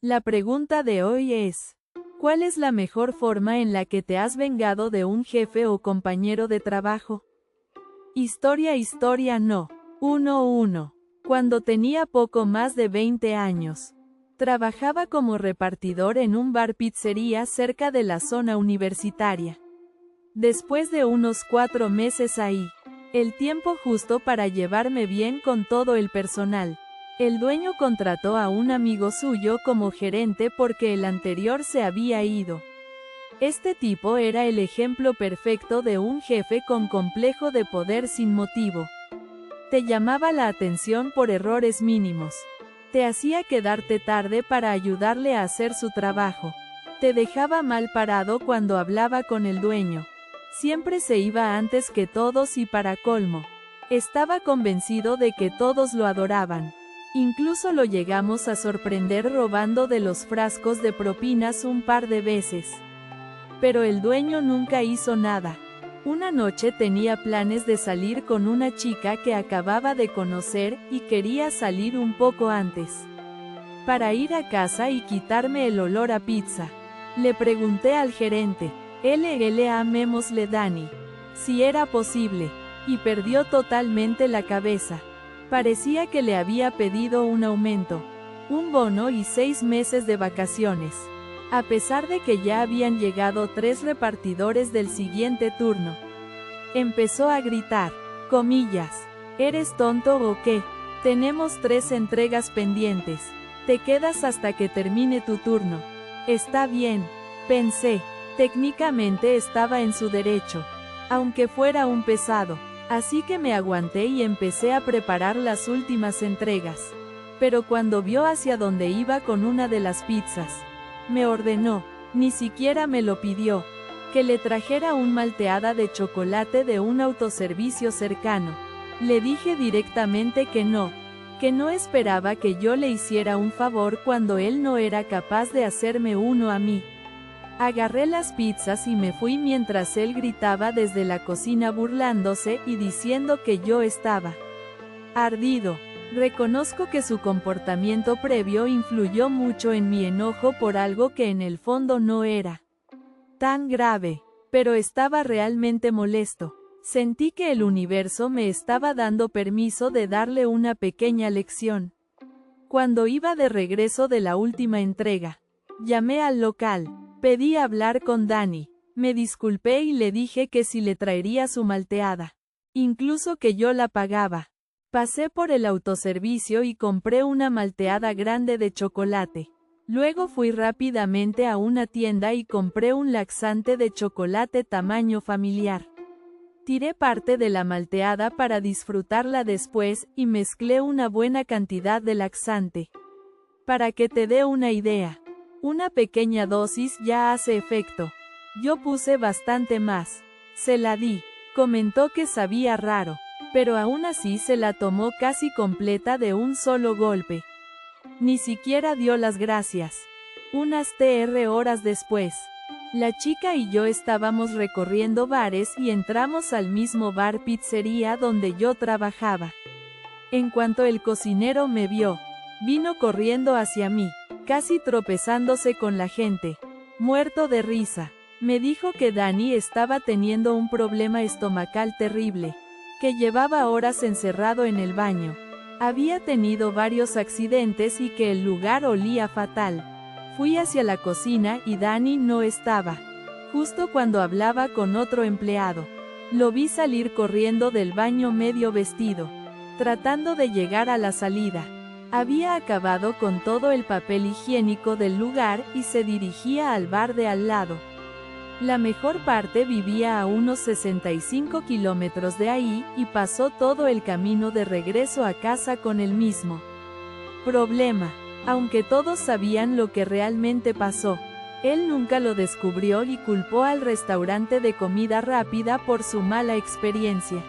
La pregunta de hoy es, ¿cuál es la mejor forma en la que te has vengado de un jefe o compañero de trabajo? Historia no. 1. Cuando tenía poco más de 20 años. Trabajaba como repartidor en un bar pizzería cerca de la zona universitaria. Después de unos 4 meses ahí, el tiempo justo para llevarme bien con todo el personal, el dueño contrató a un amigo suyo como gerente porque el anterior se había ido. Este tipo era el ejemplo perfecto de un jefe con complejo de poder sin motivo. Te llamaba la atención por errores mínimos. Te hacía quedarte tarde para ayudarle a hacer su trabajo. Te dejaba mal parado cuando hablaba con el dueño. Siempre se iba antes que todos y para colmo, estaba convencido de que todos lo adoraban. Incluso lo llegamos a sorprender robando de los frascos de propinas un par de veces. Pero el dueño nunca hizo nada. Una noche tenía planes de salir con una chica que acababa de conocer y quería salir un poco antes, para ir a casa y quitarme el olor a pizza. Le pregunté al gerente, llamémosle Dani, si era posible, y perdió totalmente la cabeza. Parecía que le había pedido un aumento, un bono y 6 meses de vacaciones. A pesar de que ya habían llegado 3 repartidores del siguiente turno. Empezó a gritar, comillas, ¿eres tonto o qué? Tenemos 3 entregas pendientes. Te quedas hasta que termine tu turno. Está bien, pensé. Técnicamente estaba en su derecho, aunque fuera un pesado. Así que me aguanté y empecé a preparar las últimas entregas. Pero cuando vio hacia dónde iba con una de las pizzas, me ordenó, ni siquiera me lo pidió, que le trajera un malteada de chocolate de un autoservicio cercano. Le dije directamente que no esperaba que yo le hiciera un favor cuando él no era capaz de hacerme uno a mí. Agarré las pizzas y me fui mientras él gritaba desde la cocina burlándose y diciendo que yo estaba ardido. Reconozco que su comportamiento previo influyó mucho en mi enojo por algo que en el fondo no era tan grave, pero estaba realmente molesto. Sentí que el universo me estaba dando permiso de darle una pequeña lección. Cuando iba de regreso de la última entrega, llamé al local, pedí hablar con Dani, me disculpé y le dije que si le traería su malteada, incluso que yo la pagaba. Pasé por el autoservicio y compré una malteada grande de chocolate. Luego fui rápidamente a una tienda y compré un laxante de chocolate tamaño familiar. Tiré parte de la malteada para disfrutarla después y mezclé una buena cantidad de laxante. Para que te dé una idea, una pequeña dosis ya hace efecto. Yo puse bastante más. Se la di. Comentó que sabía raro, pero aún así se la tomó casi completa de un solo golpe. Ni siquiera dio las gracias. Unas horas después, la chica y yo estábamos recorriendo bares y entramos al mismo bar pizzería donde yo trabajaba. En cuanto el cocinero me vio, vino corriendo hacia mí, casi tropezándose con la gente, muerto de risa. Me dijo que Dani estaba teniendo un problema estomacal terrible, que llevaba horas encerrado en el baño. Había tenido varios accidentes y que el lugar olía fatal. Fui hacia la cocina y Dani no estaba. Justo cuando hablaba con otro empleado, lo vi salir corriendo del baño medio vestido, tratando de llegar a la salida. Había acabado con todo el papel higiénico del lugar y se dirigía al bar de al lado. La mejor parte vivía a unos 65 kilómetros de ahí y pasó todo el camino de regreso a casa con el mismo problema. Aunque todos sabían lo que realmente pasó, él nunca lo descubrió y culpó al restaurante de comida rápida por su mala experiencia.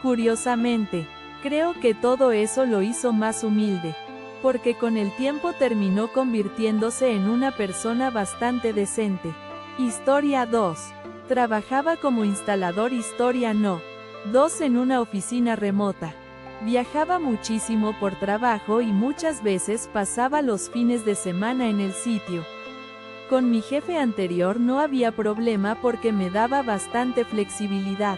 Curiosamente, creo que todo eso lo hizo más humilde, porque con el tiempo terminó convirtiéndose en una persona bastante decente. Historia 2. Trabajaba como instalador. Historia no. 2 en una oficina remota. Viajaba muchísimo por trabajo y muchas veces pasaba los fines de semana en el sitio. Con mi jefe anterior no había problema porque me daba bastante flexibilidad.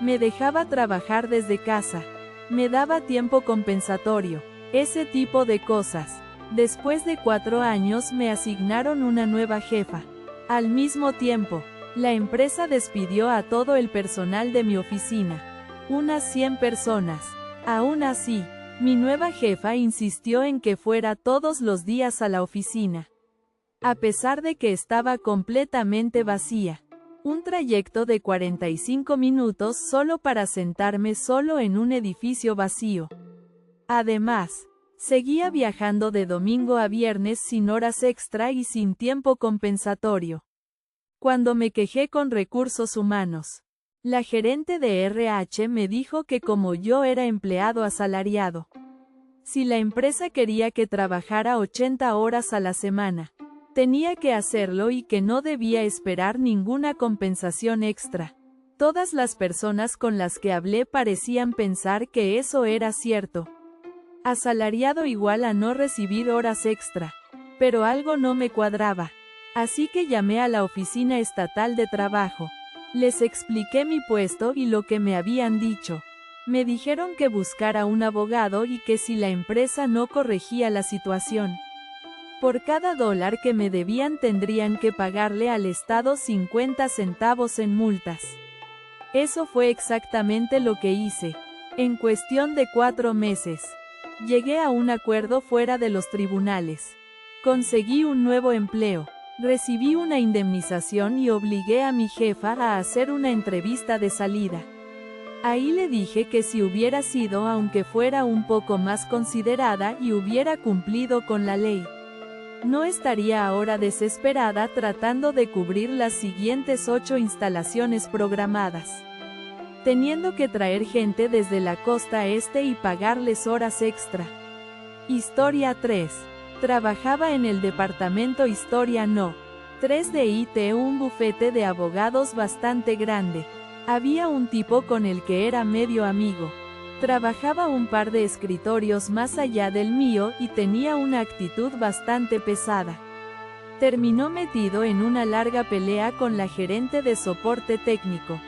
Me dejaba trabajar desde casa. Me daba tiempo compensatorio. Ese tipo de cosas. Después de 4 años me asignaron una nueva jefa. Al mismo tiempo, la empresa despidió a todo el personal de mi oficina. Unas 100 personas. Aún así, mi nueva jefa insistió en que fuera todos los días a la oficina. A pesar de que estaba completamente vacía. Un trayecto de 45 minutos solo para sentarme solo en un edificio vacío. Además, seguía viajando de domingo a viernes sin horas extra y sin tiempo compensatorio. Cuando me quejé con recursos humanos, la gerente de RH me dijo que como yo era empleado asalariado, si la empresa quería que trabajara 80 horas a la semana, tenía que hacerlo y que no debía esperar ninguna compensación extra. Todas las personas con las que hablé parecían pensar que eso era cierto. Asalariado igual a no recibir horas extra. Pero algo no me cuadraba. Así que llamé a la oficina estatal de trabajo. Les expliqué mi puesto y lo que me habían dicho. Me dijeron que buscara un abogado y que si la empresa no corregía la situación, por cada $1 que me debían tendrían que pagarle al Estado 50 centavos en multas. Eso fue exactamente lo que hice. En cuestión de 4 meses, llegué a un acuerdo fuera de los tribunales. Conseguí un nuevo empleo. Recibí una indemnización y obligué a mi jefa a hacer una entrevista de salida. Ahí le dije que si hubiera sido aunque fuera un poco más considerada y hubiera cumplido con la ley, no estaría ahora desesperada tratando de cubrir las siguientes 8 instalaciones programadas, teniendo que traer gente desde la costa este y pagarles horas extra. Historia 3. Trabajaba en el departamento Historia No. 3 de IT, un bufete de abogados bastante grande. Había un tipo con el que era medio amigo. Trabajaba un par de escritorios más allá del mío y tenía una actitud bastante pesada. Terminó metido en una larga pelea con la gerente de soporte técnico,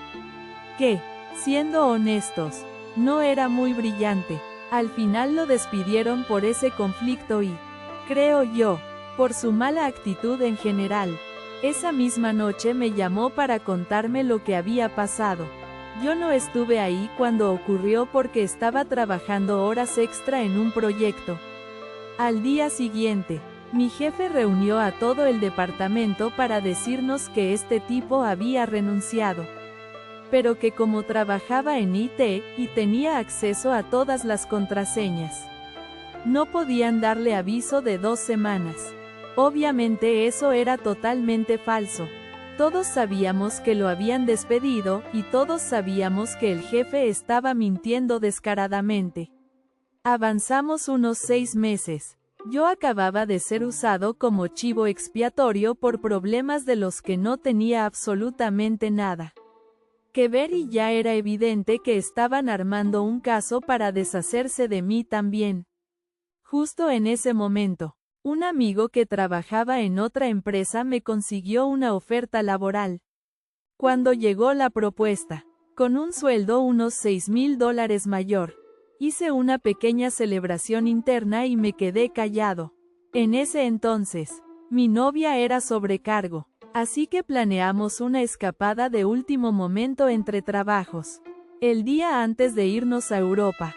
que, siendo honestos, no era muy brillante. Al final lo despidieron por ese conflicto y, creo yo, por su mala actitud en general. Esa misma noche me llamó para contarme lo que había pasado. Yo no estuve ahí cuando ocurrió porque estaba trabajando horas extra en un proyecto. Al día siguiente, mi jefe reunió a todo el departamento para decirnos que este tipo había renunciado, pero que como trabajaba en IT y tenía acceso a todas las contraseñas, no podían darle aviso de 2 semanas. Obviamente eso era totalmente falso. Todos sabíamos que lo habían despedido, y todos sabíamos que el jefe estaba mintiendo descaradamente. Avanzamos unos 6 meses. Yo acababa de ser usado como chivo expiatorio por problemas de los que no tenía absolutamente nada que ver y ya era evidente que estaban armando un caso para deshacerse de mí también. Justo en ese momento, un amigo que trabajaba en otra empresa me consiguió una oferta laboral. Cuando llegó la propuesta, con un sueldo unos $6,000 mayor, hice una pequeña celebración interna y me quedé callado. En ese entonces, mi novia era sobrecargo, así que planeamos una escapada de último momento entre trabajos. El día antes de irnos a Europa,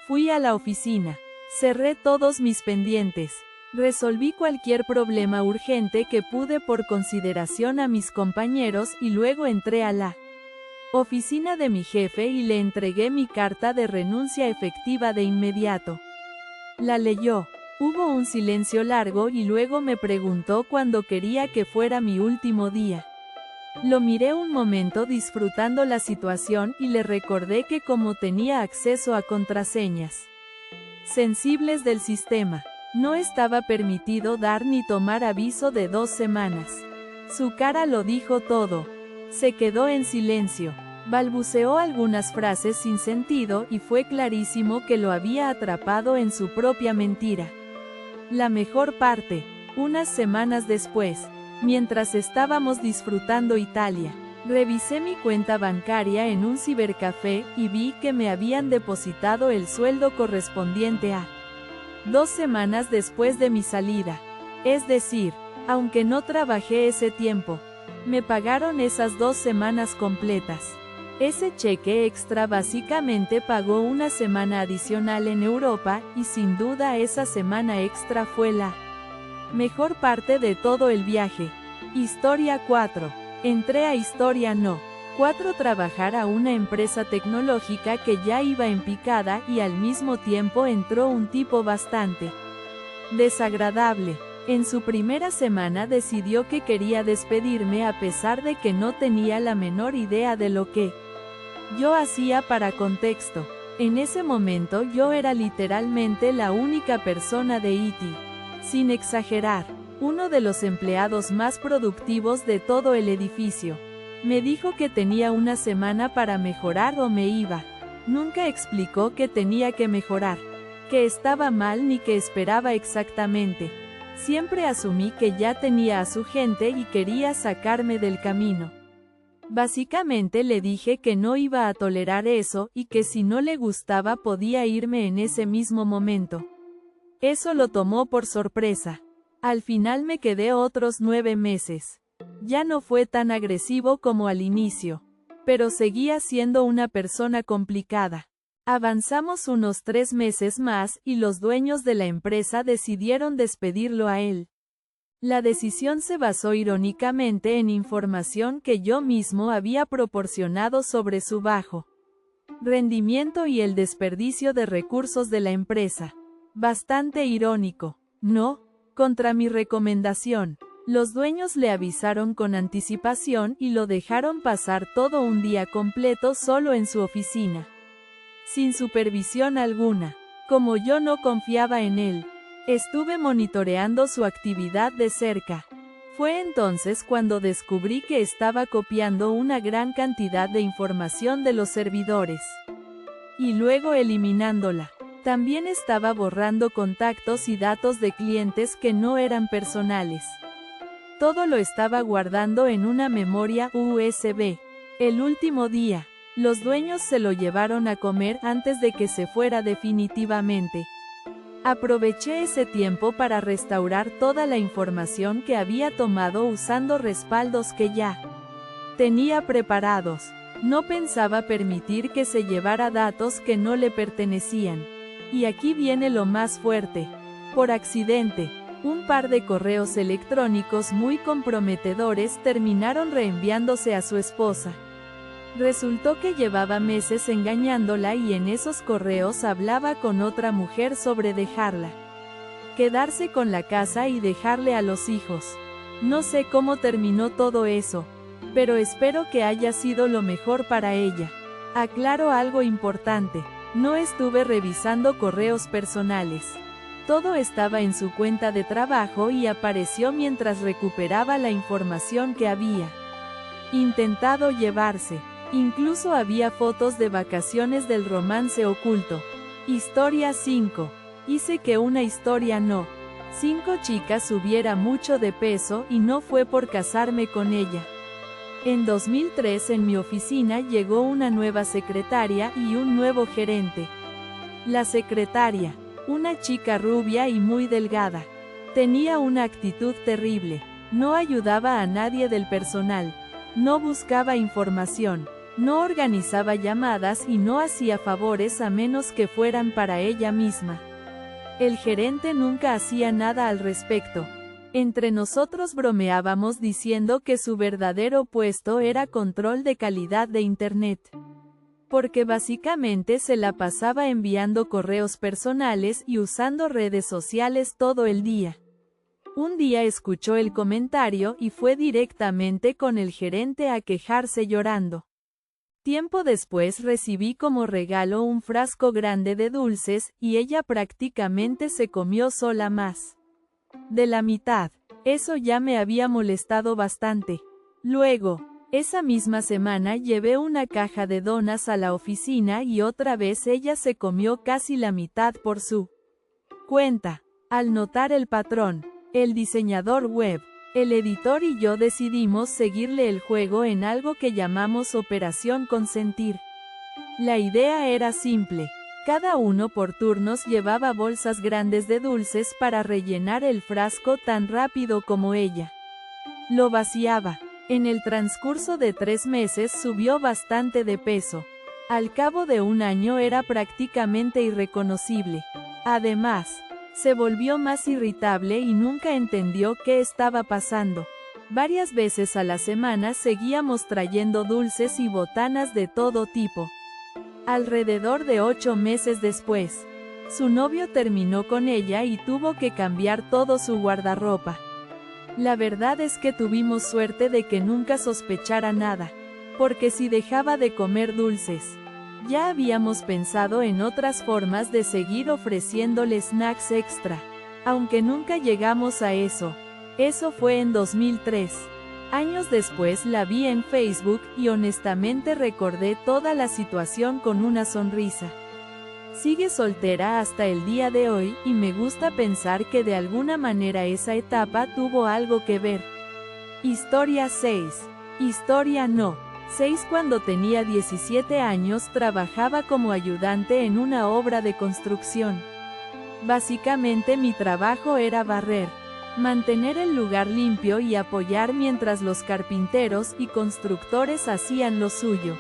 fui a la oficina, cerré todos mis pendientes. Resolví cualquier problema urgente que pude por consideración a mis compañeros y luego entré a la oficina de mi jefe y le entregué mi carta de renuncia efectiva de inmediato. La leyó. Hubo un silencio largo y luego me preguntó cuándo quería que fuera mi último día. Lo miré un momento disfrutando la situación y le recordé que como tenía acceso a contraseñas sensibles del sistema, no estaba permitido dar ni tomar aviso de 2 semanas. Su cara lo dijo todo. Se quedó en silencio. Balbuceó algunas frases sin sentido y fue clarísimo que lo había atrapado en su propia mentira. La mejor parte, unas semanas después, mientras estábamos disfrutando Italia, revisé mi cuenta bancaria en un cibercafé y vi que me habían depositado el sueldo correspondiente a 2 semanas después de mi salida. Es decir, aunque no trabajé ese tiempo, me pagaron esas 2 semanas completas. Ese cheque extra básicamente pagó una semana adicional en Europa y sin duda esa semana extra fue la mejor parte de todo el viaje. Historia 4. Entré a Historia No. 4. Trabajar a una empresa tecnológica que ya iba en picada y al mismo tiempo entró un tipo bastante desagradable. En su primera semana decidió que quería despedirme a pesar de que no tenía la menor idea de lo que yo hacía. Para contexto, en ese momento yo era literalmente la única persona de IT. Sin exagerar, uno de los empleados más productivos de todo el edificio. Me dijo que tenía una semana para mejorar o me iba. Nunca explicó que tenía que mejorar, que estaba mal ni que esperaba exactamente. Siempre asumí que ya tenía a su gente y quería sacarme del camino. Básicamente le dije que no iba a tolerar eso y que si no le gustaba podía irme en ese mismo momento. Eso lo tomó por sorpresa. Al final me quedé otros 9 meses. Ya no fue tan agresivo como al inicio, pero seguía siendo una persona complicada. Avanzamos unos 3 meses más y los dueños de la empresa decidieron despedirlo a él. La decisión se basó irónicamente en información que yo mismo había proporcionado sobre su bajo rendimiento y el desperdicio de recursos de la empresa. Bastante irónico, ¿no? Contra mi recomendación, los dueños le avisaron con anticipación y lo dejaron pasar todo un día completo solo en su oficina, sin supervisión alguna. Como yo no confiaba en él, estuve monitoreando su actividad de cerca. Fue entonces cuando descubrí que estaba copiando una gran cantidad de información de los servidores y luego eliminándola. También estaba borrando contactos y datos de clientes que no eran personales. Todo lo estaba guardando en una memoria USB. El último día, los dueños se lo llevaron a comer antes de que se fuera definitivamente. Aproveché ese tiempo para restaurar toda la información que había tomado usando respaldos que ya tenía preparados. No pensaba permitir que se llevara datos que no le pertenecían. Y aquí viene lo más fuerte. Por accidente, un par de correos electrónicos muy comprometedores terminaron reenviándose a su esposa. Resultó que llevaba meses engañándola y en esos correos hablaba con otra mujer sobre dejarla, quedarse con la casa y dejarle a los hijos. No sé cómo terminó todo eso, pero espero que haya sido lo mejor para ella. Aclaro algo importante. No estuve revisando correos personales. Todo estaba en su cuenta de trabajo y apareció mientras recuperaba la información que había intentado llevarse. Incluso había fotos de vacaciones del romance oculto. Historia 5. Hice que una historia no. 5 chicas subiera mucho de peso y no fue por casarme con ella. En 2003 en mi oficina llegó una nueva secretaria y un nuevo gerente. La secretaria, una chica rubia y muy delgada, tenía una actitud terrible. No ayudaba a nadie del personal, no buscaba información, no organizaba llamadas y no hacía favores a menos que fueran para ella misma. El gerente nunca hacía nada al respecto. Entre nosotros bromeábamos diciendo que su verdadero puesto era control de calidad de Internet. Porque básicamente se la pasaba enviando correos personales y usando redes sociales todo el día. Un día escuchó el comentario y fue directamente con el gerente a quejarse llorando. Tiempo después recibí como regalo un frasco grande de dulces y ella prácticamente se comió sola más de la mitad. Eso ya me había molestado bastante. Luego, Esa misma semana llevé una caja de donas a la oficina y otra vez ella se comió casi la mitad por su cuenta. Al notar el patrón, el diseñador web, el editor y yo decidimos seguirle el juego en algo que llamamos Operación Consentir. La idea era simple. Cada uno por turnos llevaba bolsas grandes de dulces para rellenar el frasco tan rápido como ella lo vaciaba. En el transcurso de 3 meses subió bastante de peso. Al cabo de un año era prácticamente irreconocible. Además, se volvió más irritable y nunca entendió qué estaba pasando. Varias veces a la semana seguíamos trayendo dulces y botanas de todo tipo. Alrededor de 8 meses después, su novio terminó con ella y tuvo que cambiar todo su guardarropa. La verdad es que tuvimos suerte de que nunca sospechara nada, porque si dejaba de comer dulces, ya habíamos pensado en otras formas de seguir ofreciéndole snacks extra, aunque nunca llegamos a eso. Eso fue en 2003. Años después la vi en Facebook y honestamente recordé toda la situación con una sonrisa. Sigue soltera hasta el día de hoy y me gusta pensar que de alguna manera esa etapa tuvo algo que ver. Historia 6. Historia no. 6. Cuando tenía 17 años trabajaba como ayudante en una obra de construcción. Básicamente mi trabajo era barrer, mantener el lugar limpio y apoyar mientras los carpinteros y constructores hacían lo suyo.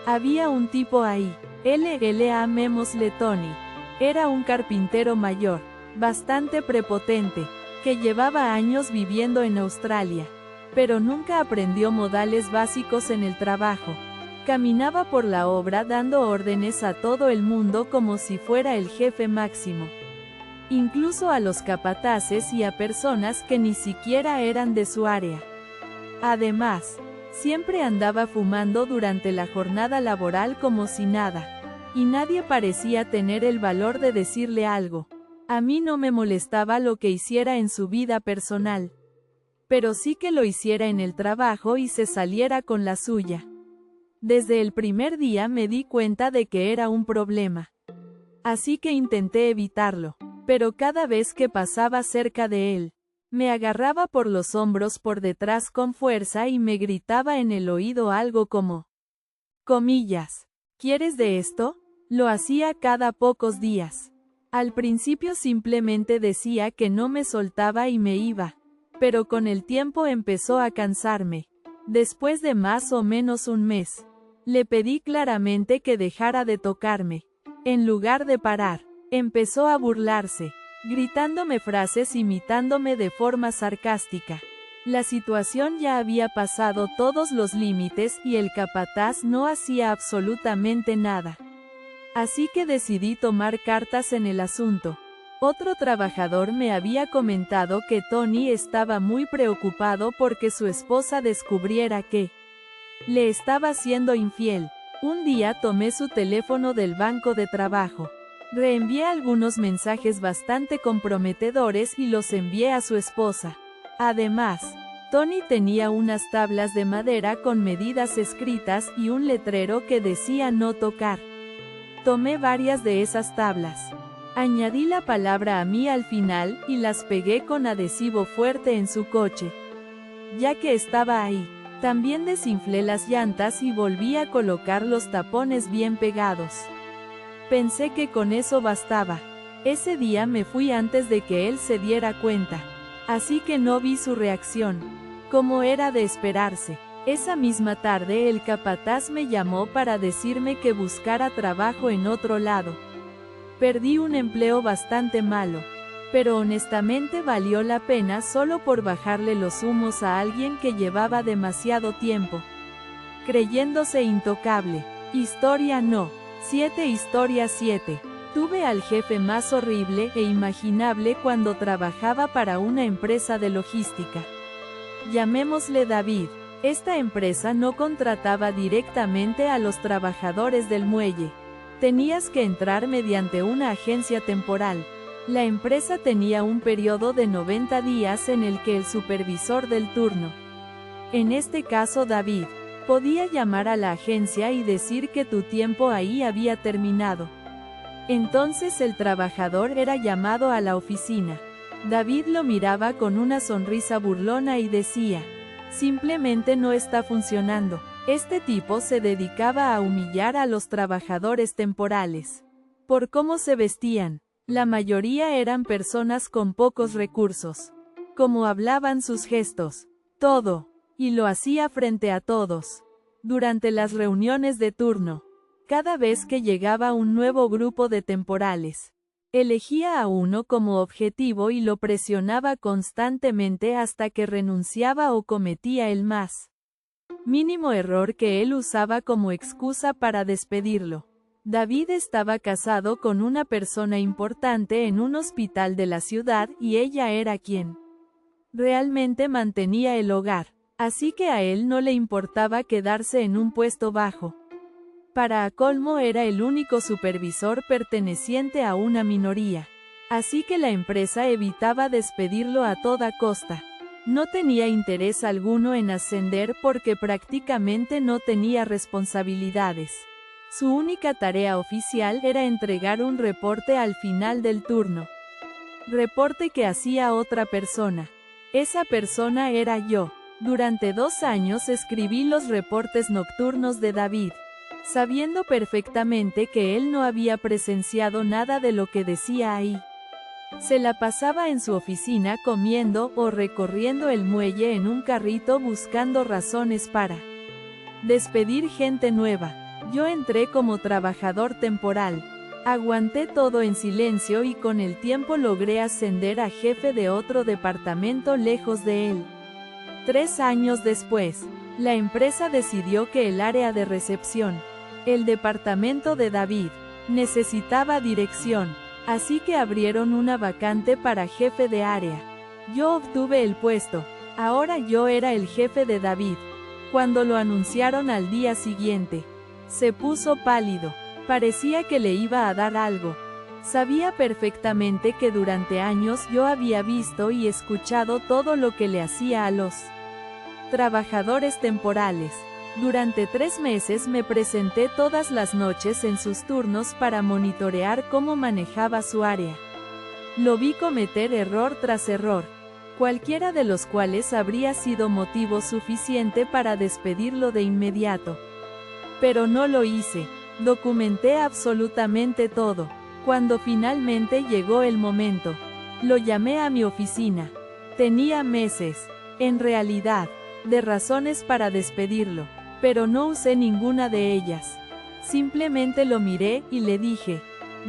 Había un tipo ahí, llamémosle Tony. Era un carpintero mayor, bastante prepotente, que llevaba años viviendo en Australia, pero nunca aprendió modales básicos en el trabajo. Caminaba por la obra dando órdenes a todo el mundo como si fuera el jefe máximo. Incluso a los capataces y a personas que ni siquiera eran de su área. Además, siempre andaba fumando durante la jornada laboral como si nada, y nadie parecía tener el valor de decirle algo. A mí no me molestaba lo que hiciera en su vida personal, pero sí que lo hiciera en el trabajo y se saliera con la suya. Desde el primer día me di cuenta de que era un problema. Así que intenté evitarlo, pero cada vez que pasaba cerca de él, me agarraba por los hombros por detrás con fuerza y me gritaba en el oído algo como, comillas, ¿quieres de esto? Lo hacía cada pocos días. Al principio simplemente decía que no me soltaba y me iba, pero con el tiempo empezó a cansarme. Después de más o menos un mes, le pedí claramente que dejara de tocarme. En lugar de parar, empezó a burlarse, gritándome frases imitándome de forma sarcástica. La situación ya había pasado todos los límites y el capataz no hacía absolutamente nada. Así que decidí tomar cartas en el asunto. Otro trabajador me había comentado que Tony estaba muy preocupado porque su esposa descubriera que le estaba siendo infiel. Un día tomé su teléfono del banco de trabajo. Reenvié algunos mensajes bastante comprometedores y los envié a su esposa. Además, Tony tenía unas tablas de madera con medidas escritas y un letrero que decía no tocar. Tomé varias de esas tablas. Añadí la palabra a mí al final y las pegué con adhesivo fuerte en su coche. Ya que estaba ahí, también desinflé las llantas y volví a colocar los tapones bien pegados. Pensé que con eso bastaba. Ese día me fui antes de que él se diera cuenta, así que no vi su reacción, como era de esperarse. Esa misma tarde el capataz me llamó para decirme que buscara trabajo en otro lado. Perdí un empleo bastante malo, pero honestamente valió la pena solo por bajarle los humos a alguien que llevaba demasiado tiempo creyéndose intocable. Historia no. 7. Historia 7. Tuve al jefe más horrible e imaginable cuando trabajaba para una empresa de logística. Llamémosle David. Esta empresa no contrataba directamente a los trabajadores del muelle. Tenías que entrar mediante una agencia temporal. La empresa tenía un periodo de 90 días en el que el supervisor del turno En este caso David, podía llamar a la agencia y decir que tu tiempo ahí había terminado. Entonces el trabajador era llamado a la oficina. David lo miraba con una sonrisa burlona y decía, simplemente no está funcionando. Este tipo se dedicaba a humillar a los trabajadores temporales. Por cómo se vestían, la mayoría eran personas con pocos recursos. Cómo hablaban, sus gestos, todo, y lo hacía frente a todos. Durante las reuniones de turno, cada vez que llegaba un nuevo grupo de temporales, elegía a uno como objetivo y lo presionaba constantemente hasta que renunciaba o cometía el más mínimo error que él usaba como excusa para despedirlo. David estaba casado con una persona importante en un hospital de la ciudad y ella era quien realmente mantenía el hogar, así que a él no le importaba quedarse en un puesto bajo. Para colmo era el único supervisor perteneciente a una minoría, así que la empresa evitaba despedirlo a toda costa. No tenía interés alguno en ascender porque prácticamente no tenía responsabilidades. Su única tarea oficial era entregar un reporte al final del turno. Reporte que hacía otra persona. Esa persona era yo. Durante 2 años escribí los reportes nocturnos de David, sabiendo perfectamente que él no había presenciado nada de lo que decía ahí. Se la pasaba en su oficina comiendo o recorriendo el muelle en un carrito buscando razones para despedir gente nueva. Yo entré como trabajador temporal. Aguanté todo en silencio y con el tiempo logré ascender a jefe de otro departamento lejos de él. 3 años después, la empresa decidió que el área de recepción, el departamento de David, necesitaba dirección, así que abrieron una vacante para jefe de área. Yo obtuve el puesto. Ahora yo era el jefe de David. Cuando lo anunciaron al día siguiente, se puso pálido. Parecía que le iba a dar algo. Sabía perfectamente que durante años yo había visto y escuchado todo lo que le hacía a los trabajadores temporales. Durante 3 meses me presenté todas las noches en sus turnos para monitorear cómo manejaba su área. Lo vi cometer error tras error, cualquiera de los cuales habría sido motivo suficiente para despedirlo de inmediato. Pero no lo hice. Documenté absolutamente todo. Cuando finalmente llegó el momento, lo llamé a mi oficina. Tenía meses, en realidad, de razones para despedirlo, pero no usé ninguna de ellas. Simplemente lo miré y le dije,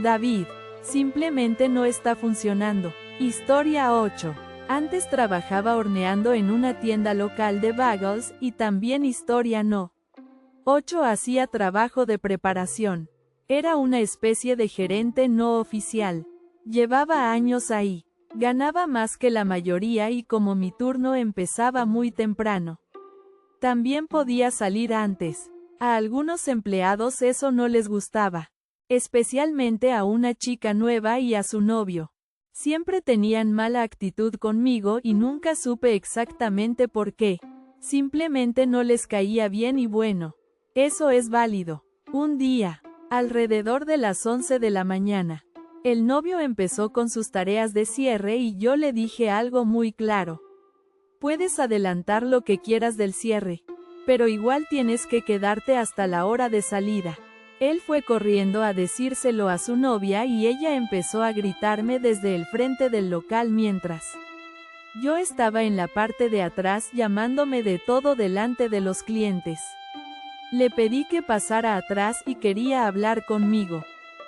David, simplemente no está funcionando. Historia 8. Antes trabajaba horneando en una tienda local de bagels y también historia no. 8. Hacía trabajo de preparación. Era una especie de gerente no oficial. Llevaba años ahí. Ganaba más que la mayoría y como mi turno empezaba muy temprano, también podía salir antes. A algunos empleados eso no les gustaba, especialmente a una chica nueva y a su novio. Siempre tenían mala actitud conmigo y nunca supe exactamente por qué. Simplemente no les caía bien y bueno. Eso es válido. Un día, alrededor de las 11 de la mañana, el novio empezó con sus tareas de cierre y yo le dije algo muy claro. Puedes adelantar lo que quieras del cierre, pero igual tienes que quedarte hasta la hora de salida. Él fue corriendo a decírselo a su novia y ella empezó a gritarme desde el frente del local mientras yo estaba en la parte de atrás llamándome de todo delante de los clientes. Le pedí que pasara atrás y quería hablar conmigo.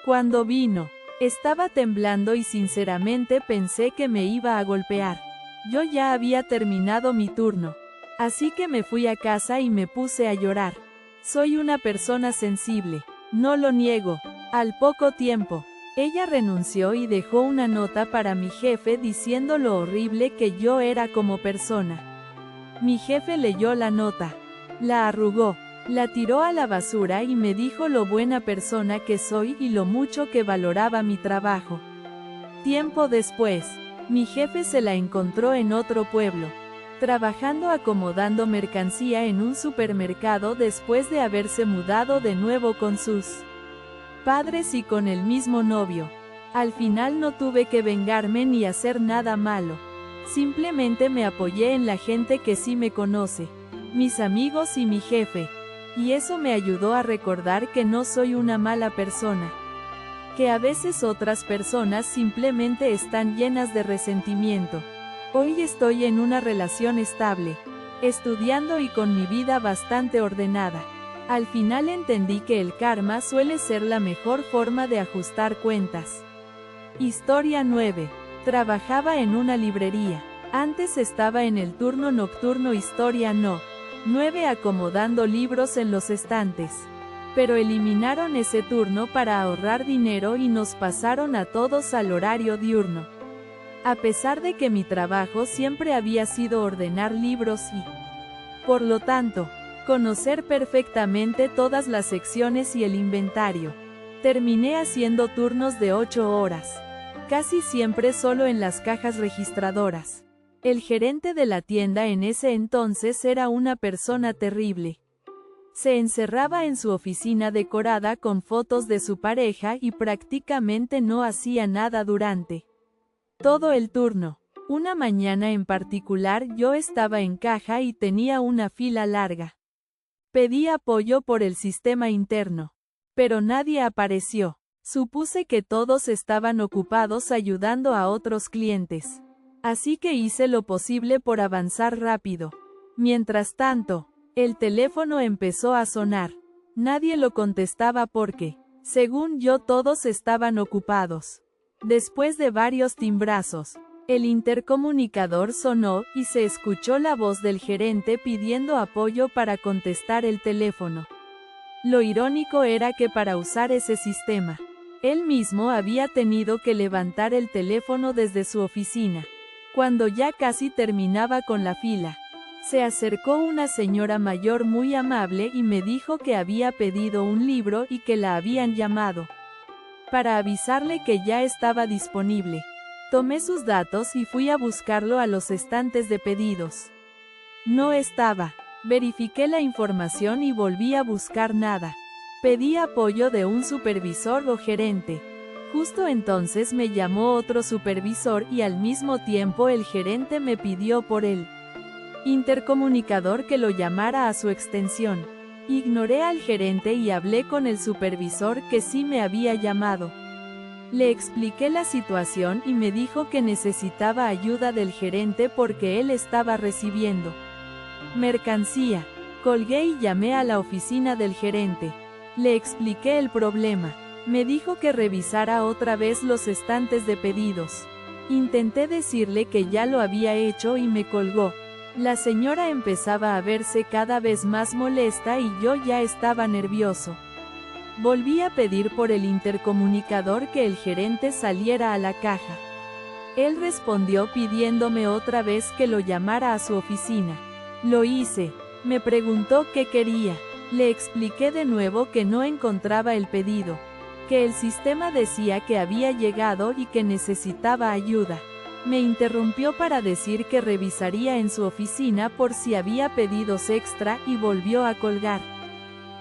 Cuando vino, estaba temblando y sinceramente pensé que me iba a golpear. Yo ya había terminado mi turno, así que me fui a casa y me puse a llorar. Soy una persona sensible, no lo niego. Al poco tiempo, ella renunció y dejó una nota para mi jefe diciendo lo horrible que yo era como persona. Mi jefe leyó la nota, la arrugó, la tiró a la basura y me dijo lo buena persona que soy y lo mucho que valoraba mi trabajo. Tiempo después, mi jefe se la encontró en otro pueblo. trabajando acomodando mercancía en un supermercado después de haberse mudado de nuevo con sus padres y con el mismo novio. Al final no tuve que vengarme ni hacer nada malo. Simplemente me apoyé en la gente que sí me conoce, mis amigos y mi jefe. Y eso me ayudó a recordar que no soy una mala persona. Que a veces otras personas simplemente están llenas de resentimiento. Hoy estoy en una relación estable, estudiando y con mi vida bastante ordenada. Al final entendí que el karma suele ser la mejor forma de ajustar cuentas. Historia 9. Trabajaba en una librería. Antes estaba en el turno nocturno. Historia 9 acomodando libros en los estantes. Pero eliminaron ese turno para ahorrar dinero y nos pasaron a todos al horario diurno. A pesar de que mi trabajo siempre había sido ordenar libros y, por lo tanto, conocer perfectamente todas las secciones y el inventario, terminé haciendo turnos de 8 horas. Casi siempre solo en las cajas registradoras. El gerente de la tienda en ese entonces era una persona terrible. Se encerraba en su oficina decorada con fotos de su pareja y prácticamente no hacía nada durante todo el turno. Una mañana en particular yo estaba en caja y tenía una fila larga. Pedí apoyo por el sistema interno, pero nadie apareció. Supuse que todos estaban ocupados ayudando a otros clientes. Así que hice lo posible por avanzar rápido. Mientras tanto, el teléfono empezó a sonar. Nadie lo contestaba porque, según yo, todos estaban ocupados. Después de varios timbrazos, el intercomunicador sonó y se escuchó la voz del gerente pidiendo apoyo para contestar el teléfono. Lo irónico era que para usar ese sistema, él mismo había tenido que levantar el teléfono desde su oficina. Cuando ya casi terminaba con la fila, se acercó una señora mayor muy amable y me dijo que había pedido un libro y que la habían llamado para avisarle que ya estaba disponible. Tomé sus datos y fui a buscarlo a los estantes de pedidos. No estaba. Verifiqué la información y volví a buscar nada. Pedí apoyo de un supervisor o gerente. Justo entonces me llamó otro supervisor y al mismo tiempo el gerente me pidió por el intercomunicador que lo llamara a su extensión. Ignoré al gerente y hablé con el supervisor que sí me había llamado. Le expliqué la situación y me dijo que necesitaba ayuda del gerente porque él estaba recibiendo mercancía. Colgué y llamé a la oficina del gerente. Le expliqué el problema. Me dijo que revisara otra vez los estantes de pedidos. Intenté decirle que ya lo había hecho y me colgó. La señora empezaba a verse cada vez más molesta y yo ya estaba nervioso. Volví a pedir por el intercomunicador que el gerente saliera a la caja. Él respondió pidiéndome otra vez que lo llamara a su oficina. Lo hice. Me preguntó qué quería. Le expliqué de nuevo que no encontraba el pedido, que el sistema decía que había llegado y que necesitaba ayuda. Me interrumpió para decir que revisaría en su oficina por si había pedidos extra y volvió a colgar.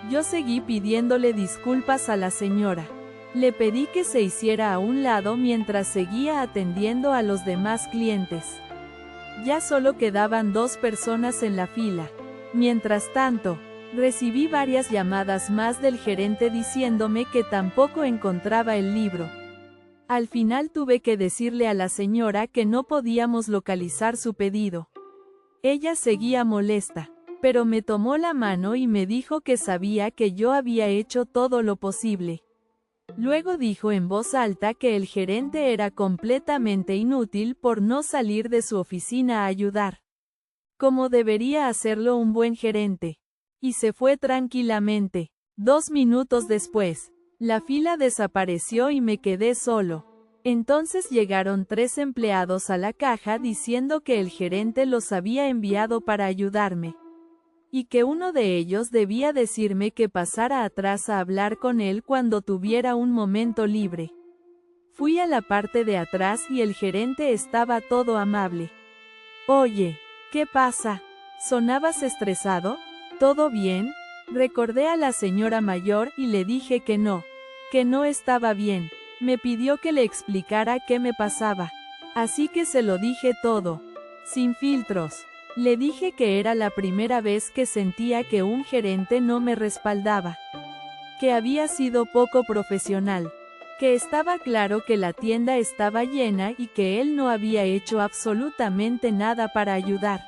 Yo seguí pidiéndole disculpas a la señora. Le pedí que se hiciera a un lado mientras seguía atendiendo a los demás clientes. Ya solo quedaban 2 personas en la fila. Mientras tanto, recibí varias llamadas más del gerente diciéndome que tampoco encontraba el libro. Al final tuve que decirle a la señora que no podíamos localizar su pedido. Ella seguía molesta, pero me tomó la mano y me dijo que sabía que yo había hecho todo lo posible. Luego dijo en voz alta que el gerente era completamente inútil por no salir de su oficina a ayudar, como debería hacerlo un buen gerente. Y se fue tranquilamente. 2 minutos después, la fila desapareció y me quedé solo. Entonces llegaron 3 empleados a la caja diciendo que el gerente los había enviado para ayudarme, y que uno de ellos debía decirme que pasara atrás a hablar con él cuando tuviera un momento libre. Fui a la parte de atrás y el gerente estaba todo amable. Oye, ¿Qué pasa? ¿Sonabas estresado? ¿Todo bien? Recordé a la señora mayor y le dije que no estaba bien. Me pidió que le explicara qué me pasaba. Así que se lo dije todo, sin filtros. Le dije que era la primera vez que sentía que un gerente no me respaldaba, que había sido poco profesional, que estaba claro que la tienda estaba llena y que él no había hecho absolutamente nada para ayudar.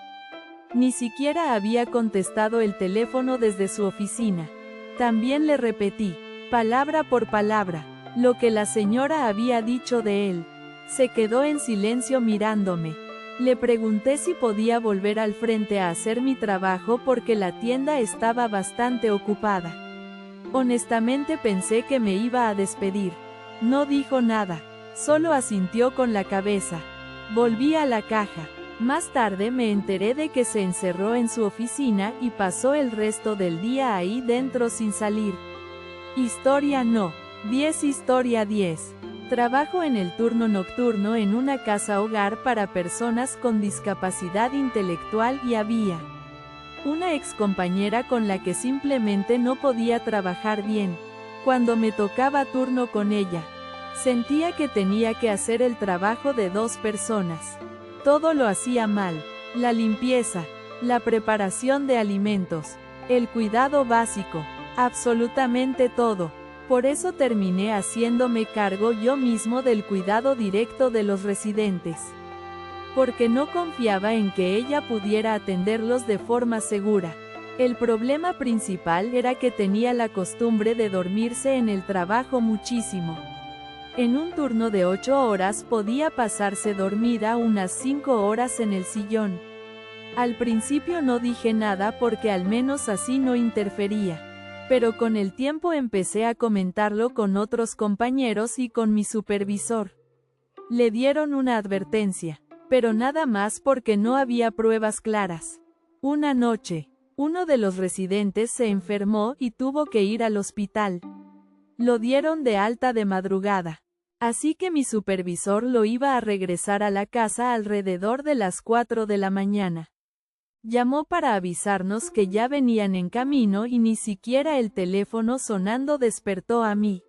Ni siquiera había contestado el teléfono desde su oficina. También le repetí, palabra por palabra, lo que la señora había dicho de él. Se quedó en silencio mirándome. Le pregunté si podía volver al frente a hacer mi trabajo porque la tienda estaba bastante ocupada. Honestamente pensé que me iba a despedir. No dijo nada, solo asintió con la cabeza. Volví a la caja. Más tarde me enteré de que se encerró en su oficina y pasó el resto del día ahí dentro sin salir. Historia no. 10. Trabajo en el turno nocturno en una casa hogar para personas con discapacidad intelectual y había una excompañera con la que simplemente no podía trabajar bien. Cuando me tocaba turno con ella, sentía que tenía que hacer el trabajo de 2 personas. Todo lo hacía mal. La limpieza, la preparación de alimentos, el cuidado básico, absolutamente todo. Por eso terminé haciéndome cargo yo mismo del cuidado directo de los residentes. Porque no confiaba en que ella pudiera atenderlos de forma segura. El problema principal era que tenía la costumbre de dormirse en el trabajo muchísimo. En un turno de 8 horas podía pasarse dormida unas 5 horas en el sillón. Al principio no dije nada porque al menos así no interfería. Pero con el tiempo empecé a comentarlo con otros compañeros y con mi supervisor. Le dieron una advertencia, pero nada más porque no había pruebas claras. Una noche, uno de los residentes se enfermó y tuvo que ir al hospital. Lo dieron de alta de madrugada. Así que mi supervisor lo iba a regresar a la casa alrededor de las 4 de la mañana. Llamó para avisarnos que ya venían en camino y ni siquiera el teléfono sonando despertó a mi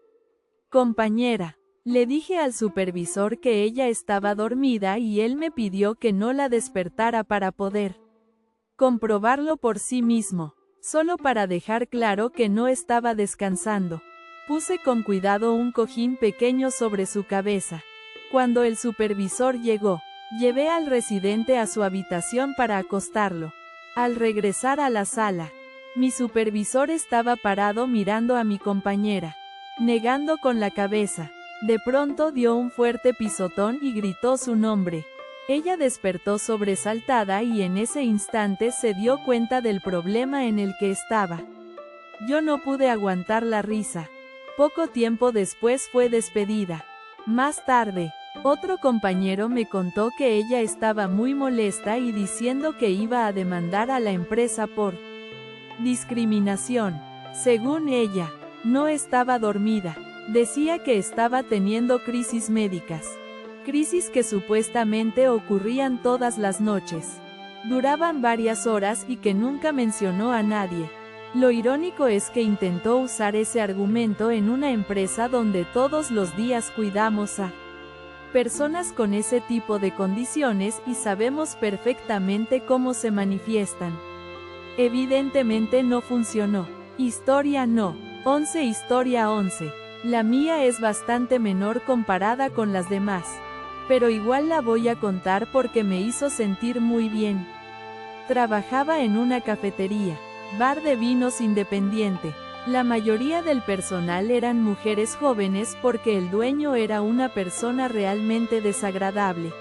compañera. Le dije al supervisor que ella estaba dormida y él me pidió que no la despertara para poder comprobarlo por sí mismo, solo para dejar claro que no estaba descansando. Puse con cuidado un cojín pequeño sobre su cabeza. Cuando el supervisor llegó, llevé al residente a su habitación para acostarlo. Al regresar a la sala, mi supervisor estaba parado mirando a mi compañera, negando con la cabeza. De pronto dio un fuerte pisotón y gritó su nombre. Ella despertó sobresaltada y en ese instante se dio cuenta del problema en el que estaba. Yo no pude aguantar la risa. Poco tiempo después fue despedida. Más tarde, otro compañero me contó que ella estaba muy molesta y diciendo que iba a demandar a la empresa por discriminación. Según ella, no estaba dormida. Decía que estaba teniendo crisis médicas. Crisis que supuestamente ocurrían todas las noches. Duraban varias horas y que nunca mencionó a nadie. Lo irónico es que intentó usar ese argumento en una empresa donde todos los días cuidamos a personas con ese tipo de condiciones y sabemos perfectamente cómo se manifiestan. Evidentemente no funcionó. Historia no. 11. La mía es bastante menor comparada con las demás. Pero igual la voy a contar porque me hizo sentir muy bien. Trabajaba en una cafetería, bar de vinos independiente. La mayoría del personal eran mujeres jóvenes porque el dueño era una persona realmente desagradable.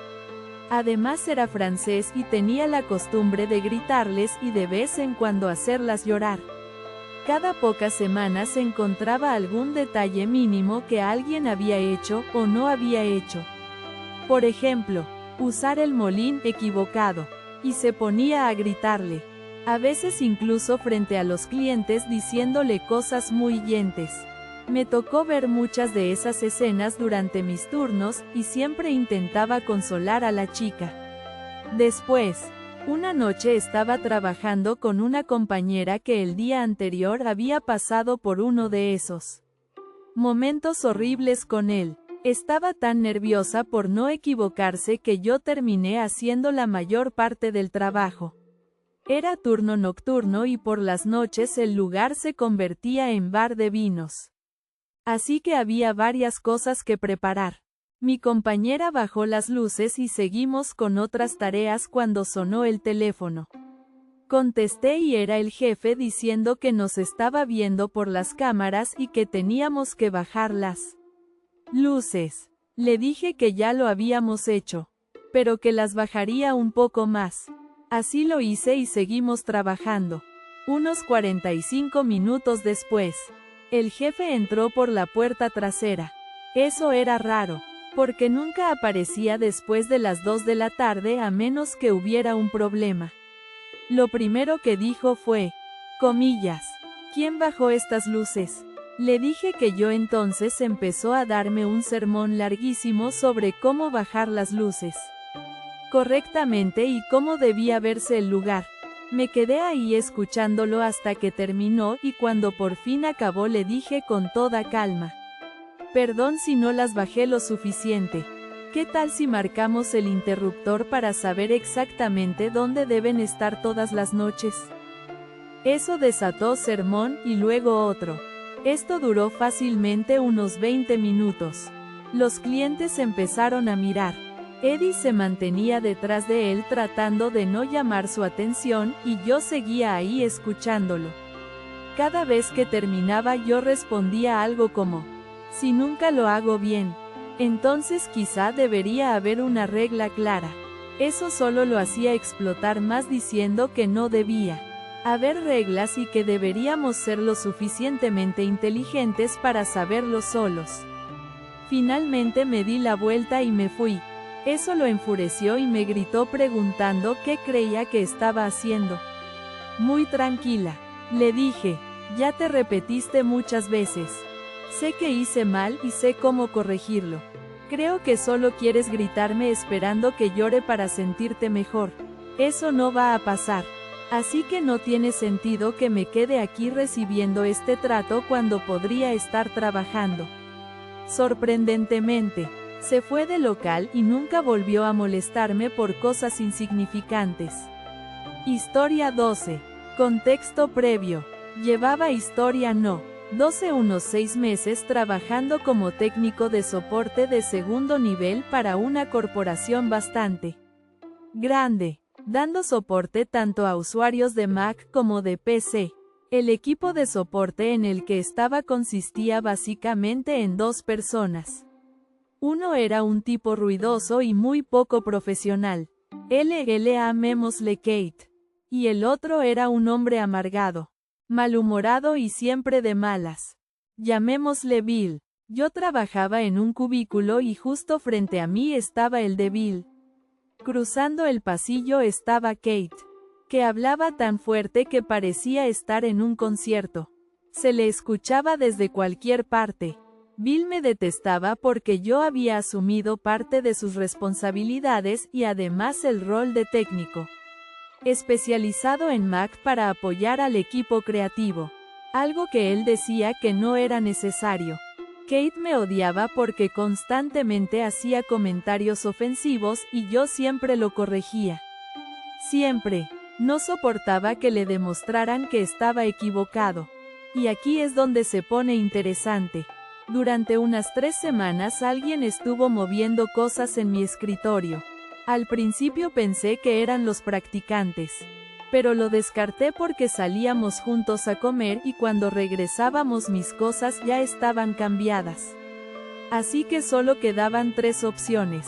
Además era francés y tenía la costumbre de gritarles y de vez en cuando hacerlas llorar. Cada pocas semanas se encontraba algún detalle mínimo que alguien había hecho o no había hecho. Por ejemplo, usar el molín equivocado, y se ponía a gritarle. A veces incluso frente a los clientes diciéndole cosas muy hirientes. Me tocó ver muchas de esas escenas durante mis turnos y siempre intentaba consolar a la chica. Después, Una noche estaba trabajando con una compañera que el día anterior había pasado por uno de esos momentos horribles con él. Estaba tan nerviosa por no equivocarse que yo terminé haciendo la mayor parte del trabajo. Era turno nocturno y por las noches el lugar se convertía en bar de vinos. Así que había varias cosas que preparar. Mi compañera bajó las luces y seguimos con otras tareas cuando sonó el teléfono. Contesté y era el jefe diciendo que nos estaba viendo por las cámaras y que teníamos que bajar las luces. Le dije que ya lo habíamos hecho, pero que las bajaría un poco más. Así lo hice y seguimos trabajando. Unos 45 minutos después, el jefe entró por la puerta trasera. Eso era raro, porque nunca aparecía después de las 2 de la tarde a menos que hubiera un problema. Lo primero que dijo fue, comillas, ¿quién bajó estas luces? Le dije que yo. Entonces empezó a darme un sermón larguísimo sobre cómo bajar las luces correctamente y cómo debía verse el lugar. Me quedé ahí escuchándolo hasta que terminó y cuando por fin acabó le dije con toda calma, perdón si no las bajé lo suficiente. ¿Qué tal si marcamos el interruptor para saber exactamente dónde deben estar todas las noches? Eso desató sermón y luego otro. Esto duró fácilmente unos 20 minutos. Los clientes empezaron a mirar. Eddie se mantenía detrás de él tratando de no llamar su atención y yo seguía ahí escuchándolo. Cada vez que terminaba yo respondía algo como, si nunca lo hago bien, entonces quizá debería haber una regla clara. Eso solo lo hacía explotar más diciendo que no debía haber reglas y que deberíamos ser lo suficientemente inteligentes para saberlo solos. Finalmente me di la vuelta y me fui. Eso lo enfureció y me gritó preguntando qué creía que estaba haciendo. Muy tranquila, le dije, ya te repetiste muchas veces. Sé que hice mal y sé cómo corregirlo. Creo que solo quieres gritarme esperando que llore para sentirte mejor. Eso no va a pasar. Así que no tiene sentido que me quede aquí recibiendo este trato cuando podría estar trabajando. Sorprendentemente, se fue del local y nunca volvió a molestarme por cosas insignificantes. Historia 12. Contexto previo. Llevaba historia no. 12 unos 6 meses trabajando como técnico de soporte de segundo nivel para una corporación bastante grande, dando soporte tanto a usuarios de Mac como de PC. El equipo de soporte en el que estaba consistía básicamente en 2 personas. Uno era un tipo ruidoso y muy poco profesional. Llamémosle Kate. Y el otro era un hombre amargado, malhumorado y siempre de malas. Llamémosle Bill. Yo trabajaba en un cubículo y justo frente a mí estaba el de Bill. Cruzando el pasillo estaba Kate, que hablaba tan fuerte que parecía estar en un concierto. Se le escuchaba desde cualquier parte. Bill me detestaba porque yo había asumido parte de sus responsabilidades y además el rol de técnico especializado en Mac para apoyar al equipo creativo, algo que él decía que no era necesario. Kate me odiaba porque constantemente hacía comentarios ofensivos y yo siempre lo corregía. Siempre. No soportaba que le demostraran que estaba equivocado. Y aquí es donde se pone interesante. Durante unas 3 semanas alguien estuvo moviendo cosas en mi escritorio. Al principio pensé que eran los practicantes, pero lo descarté porque salíamos juntos a comer y cuando regresábamos mis cosas ya estaban cambiadas. Así que solo quedaban 3 opciones: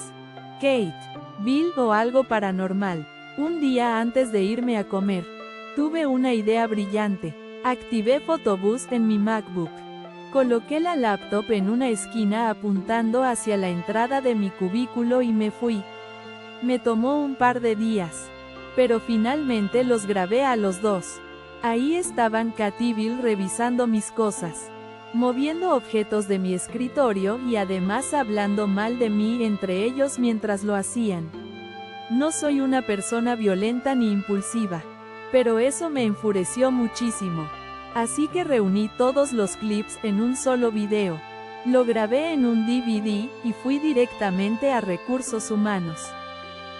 Kate, Bill o algo paranormal. Un día antes de irme a comer, tuve una idea brillante. Activé Photoboost en mi MacBook. Coloqué la laptop en una esquina apuntando hacia la entrada de mi cubículo y me fui. Me tomó un par de días, pero finalmente los grabé a los 2. Ahí estaban Kate y Bill revisando mis cosas, moviendo objetos de mi escritorio y además hablando mal de mí entre ellos mientras lo hacían. No soy una persona violenta ni impulsiva, pero eso me enfureció muchísimo. Así que reuní todos los clips en un solo video. Lo grabé en un DVD y fui directamente a Recursos Humanos.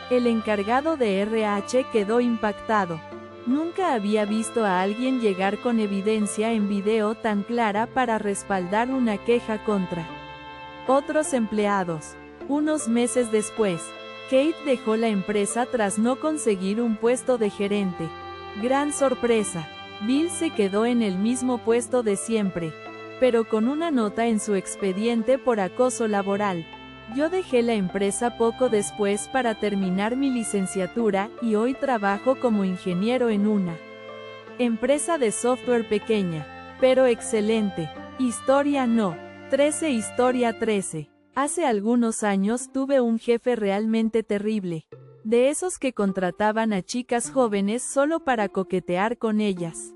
El encargado de RH quedó impactado. Nunca había visto a alguien llegar con evidencia en video tan clara para respaldar una queja contra otros empleados. Unos meses después, Kate dejó la empresa tras no conseguir un puesto de gerente. Gran sorpresa. Bill se quedó en el mismo puesto de siempre, pero con una nota en su expediente por acoso laboral. Yo dejé la empresa poco después para terminar mi licenciatura y hoy trabajo como ingeniero en una empresa de software pequeña, pero excelente. Historia no. 13 Historia 13. Hace algunos años tuve un jefe realmente terrible. De esos que contrataban a chicas jóvenes solo para coquetear con ellas.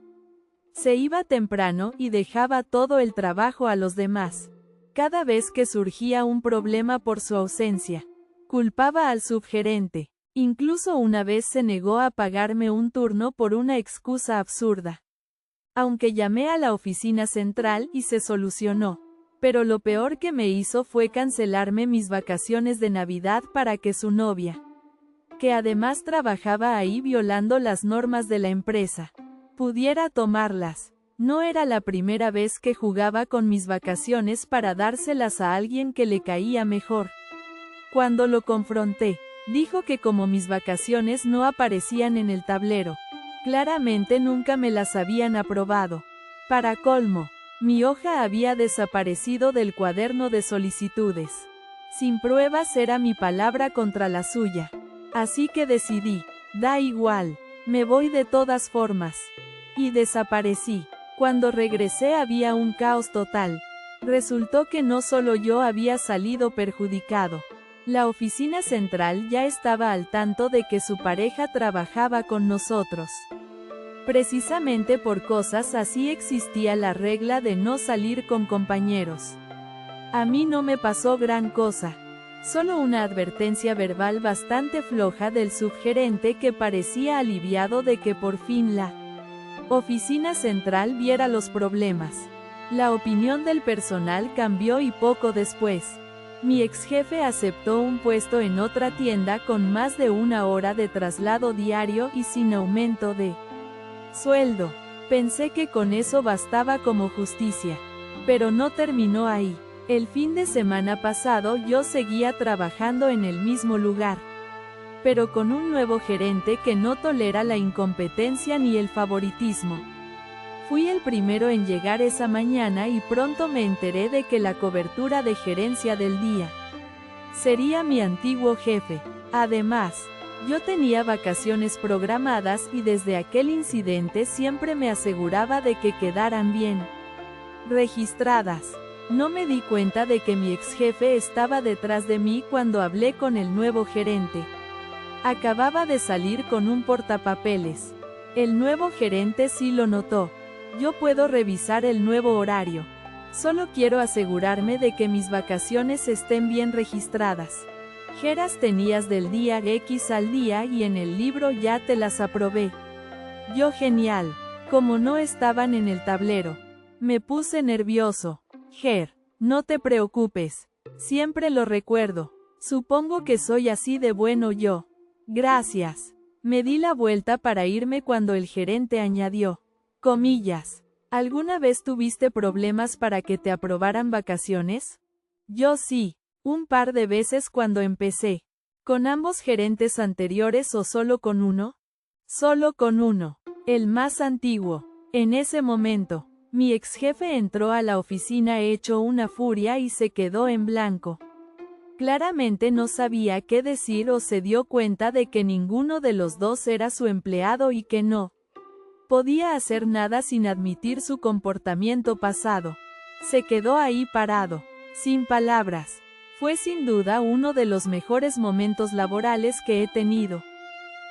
Se iba temprano y dejaba todo el trabajo a los demás. Cada vez que surgía un problema por su ausencia, culpaba al subgerente. Incluso una vez se negó a pagarme un turno por una excusa absurda. Aunque llamé a la oficina central y se solucionó. Pero lo peor que me hizo fue cancelarme mis vacaciones de Navidad para que su novia, que además trabajaba ahí violando las normas de la empresa, pudiera tomarlas. No era la primera vez que jugaba con mis vacaciones para dárselas a alguien que le caía mejor. Cuando lo confronté, dijo que como mis vacaciones no aparecían en el tablero, claramente nunca me las habían aprobado. Para colmo, mi hoja había desaparecido del cuaderno de solicitudes. Sin pruebas era mi palabra contra la suya. Así que decidí, da igual, me voy de todas formas. Y desaparecí. Cuando regresé había un caos total. Resultó que no solo yo había salido perjudicado. La oficina central ya estaba al tanto de que su pareja trabajaba con nosotros. Precisamente por cosas así existía la regla de no salir con compañeros. A mí no me pasó gran cosa. Solo una advertencia verbal bastante floja del subgerente que parecía aliviado de que por fin la oficina central viera los problemas. La opinión del personal cambió y poco después, mi ex jefe aceptó un puesto en otra tienda con más de 1 hora de traslado diario y sin aumento de sueldo. Pensé que con eso bastaba como justicia. Pero no terminó ahí. El fin de semana pasado yo seguía trabajando en el mismo lugar, pero con un nuevo gerente que no tolera la incompetencia ni el favoritismo. Fui el primero en llegar esa mañana y pronto me enteré de que la cobertura de gerencia del día sería mi antiguo jefe. Además, yo tenía vacaciones programadas y desde aquel incidente siempre me aseguraba de que quedaran bien registradas. No me di cuenta de que mi ex jefe estaba detrás de mí cuando hablé con el nuevo gerente. Acababa de salir con un portapapeles. El nuevo gerente sí lo notó. Yo puedo revisar el nuevo horario. Solo quiero asegurarme de que mis vacaciones estén bien registradas. Geras tenías del día X al día y en el libro ya te las aprobé. Yo genial. Como no estaban en el tablero, me puse nervioso. Ger, no te preocupes. Siempre lo recuerdo. Supongo que soy así de bueno yo. Gracias. Me di la vuelta para irme cuando el gerente añadió, comillas, ¿alguna vez tuviste problemas para que te aprobaran vacaciones? Yo sí, un par de veces cuando empecé. ¿Con ambos gerentes anteriores o solo con uno? Solo con uno, el más antiguo. En ese momento, mi ex jefe entró a la oficina hecho una furia y se quedó en blanco. Claramente no sabía qué decir o se dio cuenta de que ninguno de los dos era su empleado y que no podía hacer nada sin admitir su comportamiento pasado. Se quedó ahí parado, sin palabras. Fue sin duda uno de los mejores momentos laborales que he tenido.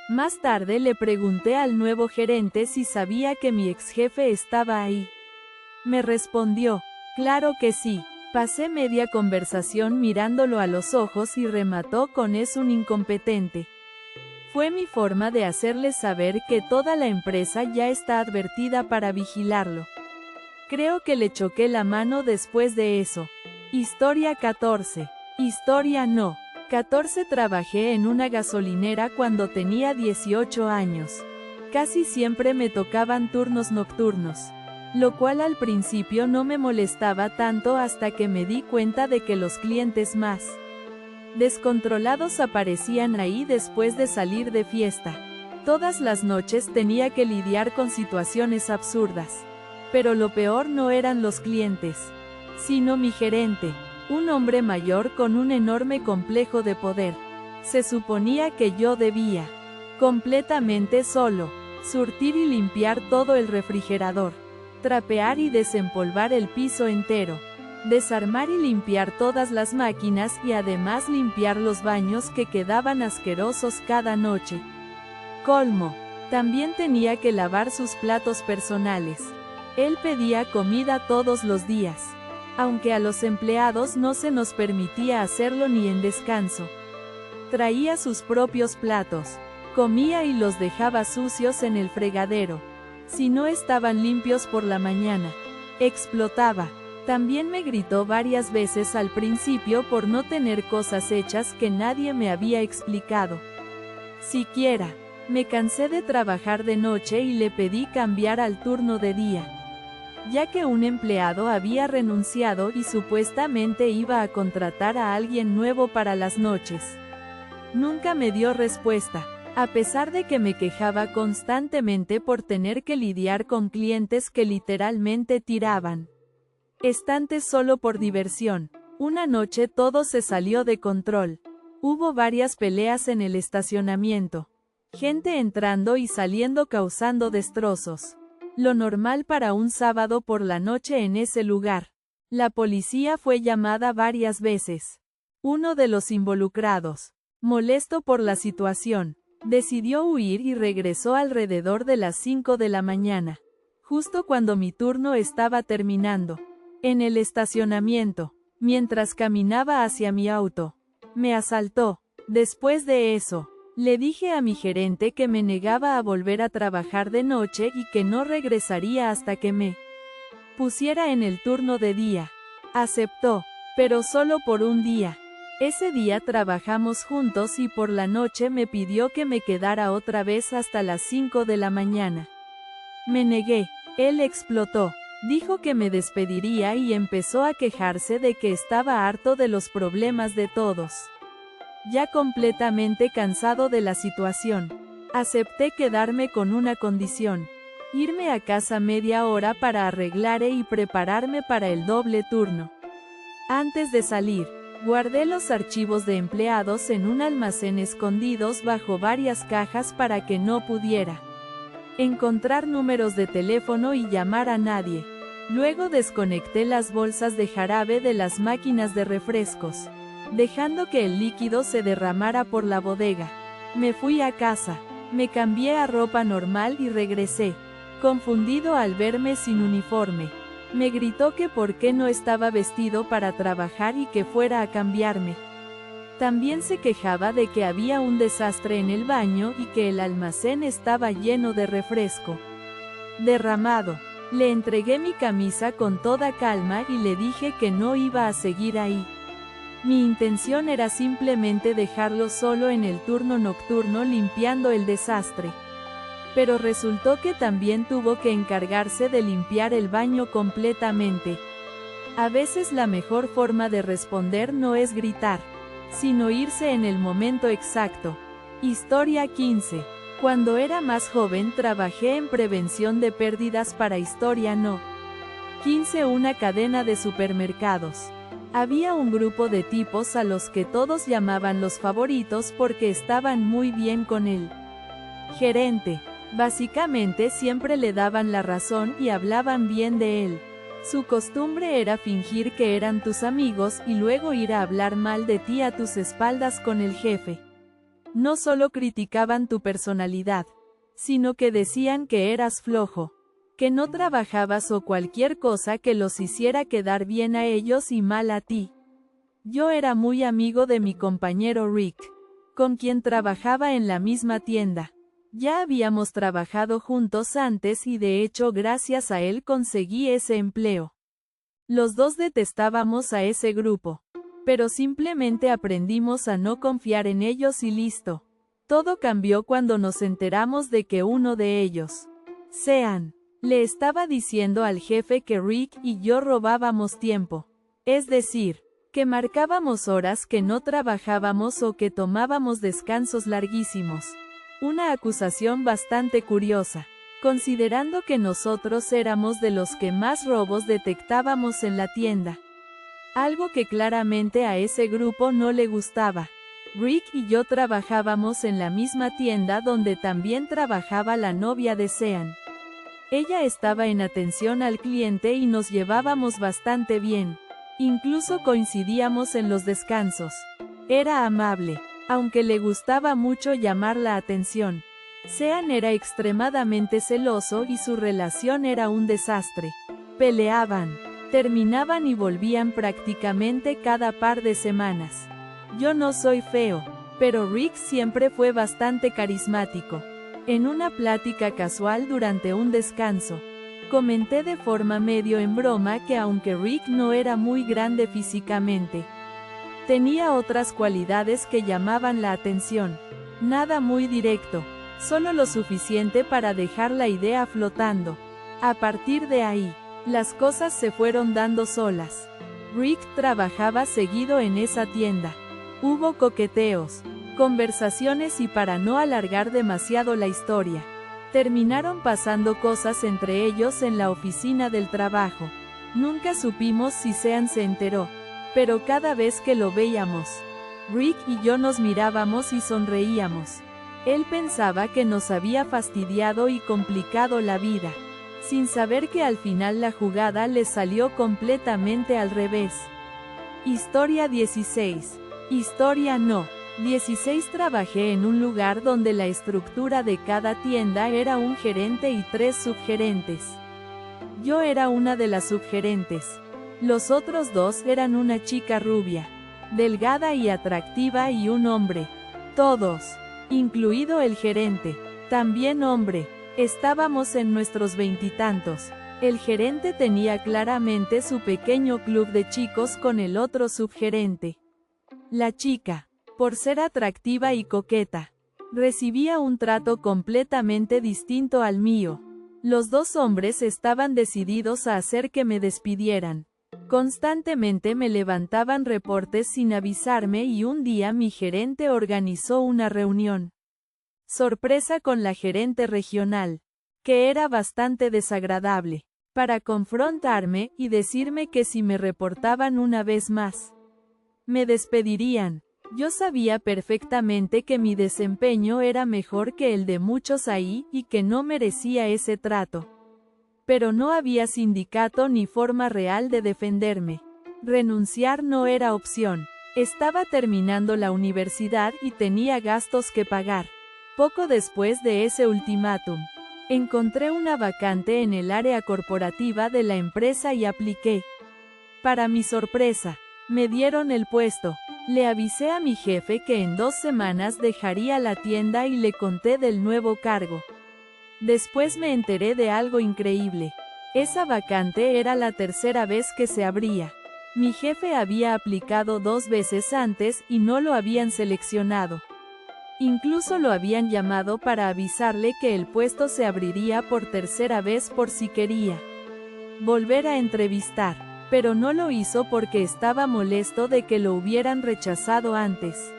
Más tarde le pregunté al nuevo gerente si sabía que mi ex jefe estaba ahí. Me respondió, claro que sí. Pasé media conversación mirándolo a los ojos y remató con es un incompetente. Fue mi forma de hacerles saber que toda la empresa ya está advertida para vigilarlo. Creo que le choqué la mano después de eso. Historia 14. Historia no. 14. Trabajé en una gasolinera cuando tenía 18 años. Casi siempre me tocaban turnos nocturnos, lo cual al principio no me molestaba tanto hasta que me di cuenta de que los clientes más descontrolados aparecían ahí después de salir de fiesta. Todas las noches tenía que lidiar con situaciones absurdas. Pero lo peor no eran los clientes, sino mi gerente, un hombre mayor con un enorme complejo de poder. Se suponía que yo debía, completamente solo, surtir y limpiar todo el refrigerador, trapear y desempolvar el piso entero, desarmar y limpiar todas las máquinas y además limpiar los baños que quedaban asquerosos cada noche. Colmo, también tenía que lavar sus platos personales. Él pedía comida todos los días, aunque a los empleados no se nos permitía hacerlo ni en descanso. Traía sus propios platos, comía y los dejaba sucios en el fregadero. Si no estaban limpios por la mañana, explotaba. También me gritó varias veces al principio por no tener cosas hechas que nadie me había explicado. Siquiera, me cansé de trabajar de noche y le pedí cambiar al turno de día, ya que un empleado había renunciado y supuestamente iba a contratar a alguien nuevo para las noches. Nunca me dio respuesta, a pesar de que me quejaba constantemente por tener que lidiar con clientes que literalmente tiraban estantes solo por diversión. Una noche todo se salió de control. Hubo varias peleas en el estacionamiento. Gente entrando y saliendo causando destrozos. Lo normal para un sábado por la noche en ese lugar. La policía fue llamada varias veces. Uno de los involucrados, molesto por la situación, decidió huir y regresó alrededor de las 5 de la mañana, justo cuando mi turno estaba terminando. En el estacionamiento, mientras caminaba hacia mi auto, me asaltó. Después de eso, le dije a mi gerente que me negaba a volver a trabajar de noche y que no regresaría hasta que me pusiera en el turno de día. Aceptó, pero solo por un día. Ese día trabajamos juntos y por la noche me pidió que me quedara otra vez hasta las 5 de la mañana. Me negué. Él explotó. Dijo que me despediría y empezó a quejarse de que estaba harto de los problemas de todos. Ya completamente cansado de la situación, acepté quedarme con una condición: irme a casa media hora para arreglar y prepararme para el doble turno. Antes de salir, guardé los archivos de empleados en un almacén escondidos bajo varias cajas para que no pudiera encontrar números de teléfono y llamar a nadie. Luego desconecté las bolsas de jarabe de las máquinas de refrescos, dejando que el líquido se derramara por la bodega. Me fui a casa, me cambié a ropa normal y regresé, confundido al verme sin uniforme. Me gritó que por qué no estaba vestido para trabajar y que fuera a cambiarme. También se quejaba de que había un desastre en el baño y que el almacén estaba lleno de refresco derramado. Le entregué mi camisa con toda calma y le dije que no iba a seguir ahí. Mi intención era simplemente dejarlo solo en el turno nocturno limpiando el desastre. Pero resultó que también tuvo que encargarse de limpiar el baño completamente. A veces la mejor forma de responder no es gritar, sino irse en el momento exacto. Historia 15. Cuando era más joven trabajé en prevención de pérdidas para Historia No. 15. Una cadena de supermercados. Había un grupo de tipos a los que todos llamaban los favoritos porque estaban muy bien con él. Gerente. Básicamente siempre le daban la razón y hablaban bien de él. Su costumbre era fingir que eran tus amigos y luego ir a hablar mal de ti a tus espaldas con el jefe. No solo criticaban tu personalidad, sino que decían que eras flojo, que no trabajabas o cualquier cosa que los hiciera quedar bien a ellos y mal a ti. Yo era muy amigo de mi compañero Rick. con quien trabajaba en la misma tienda. Ya habíamos trabajado juntos antes y de hecho gracias a él conseguí ese empleo. Los dos detestábamos a ese grupo, pero simplemente aprendimos a no confiar en ellos y listo. Todo cambió cuando nos enteramos de que uno de ellos, Sean, le estaba diciendo al jefe que Rick y yo robábamos tiempo. Es decir, que marcábamos horas que no trabajábamos o que tomábamos descansos larguísimos. Una acusación bastante curiosa, considerando que nosotros éramos de los que más robos detectábamos en la tienda. Algo que claramente a ese grupo no le gustaba. Rick y yo trabajábamos en la misma tienda donde también trabajaba la novia de Sean. Ella estaba en atención al cliente y nos llevábamos bastante bien. Incluso coincidíamos en los descansos. Era amable, aunque le gustaba mucho llamar la atención. Sean era extremadamente celoso y su relación era un desastre. Peleaban, terminaban y volvían prácticamente cada par de semanas. Yo no soy feo, pero Rick siempre fue bastante carismático. En una plática casual durante un descanso, comenté de forma medio en broma que aunque Rick no era muy grande físicamente, tenía otras cualidades que llamaban la atención. Nada muy directo, solo lo suficiente para dejar la idea flotando. A partir de ahí, las cosas se fueron dando solas. Rick trabajaba seguido en esa tienda. Hubo coqueteos, conversaciones y para no alargar demasiado la historia, terminaron pasando cosas entre ellos en la oficina del trabajo. Nunca supimos si Sean se enteró, pero cada vez que lo veíamos, Rick y yo nos mirábamos y sonreíamos. Él pensaba que nos había fastidiado y complicado la vida, sin saber que al final la jugada le salió completamente al revés. Historia 16. Historia no. 16 Trabajé en un lugar donde la estructura de cada tienda era un gerente y 3 subgerentes. Yo era una de las subgerentes. Los otros 2 eran una chica rubia, delgada y atractiva y un hombre. Todos, incluido el gerente, también hombre. Estábamos en nuestros veintitantos. El gerente tenía claramente su pequeño club de chicos con el otro subgerente. La chica, por ser atractiva y coqueta, recibía un trato completamente distinto al mío. Los 2 hombres estaban decididos a hacer que me despidieran. Constantemente me levantaban reportes sin avisarme y un día mi gerente organizó una reunión sorpresa con la gerente regional, que era bastante desagradable, para confrontarme y decirme que si me reportaban una vez más, me despedirían. Yo sabía perfectamente que mi desempeño era mejor que el de muchos ahí y que no merecía ese trato. Pero no había sindicato ni forma real de defenderme. Renunciar no era opción. Estaba terminando la universidad y tenía gastos que pagar. Poco después de ese ultimátum, encontré una vacante en el área corporativa de la empresa y apliqué. Para mi sorpresa, me dieron el puesto. Le avisé a mi jefe que en 2 semanas dejaría la tienda y le conté del nuevo cargo. Después me enteré de algo increíble. Esa vacante era la tercera vez que se abría. Mi jefe había aplicado 2 veces antes y no lo habían seleccionado. Incluso lo habían llamado para avisarle que el puesto se abriría por tercera vez por si quería volver a entrevistar. Pero no lo hizo porque estaba molesto de que lo hubieran rechazado antes.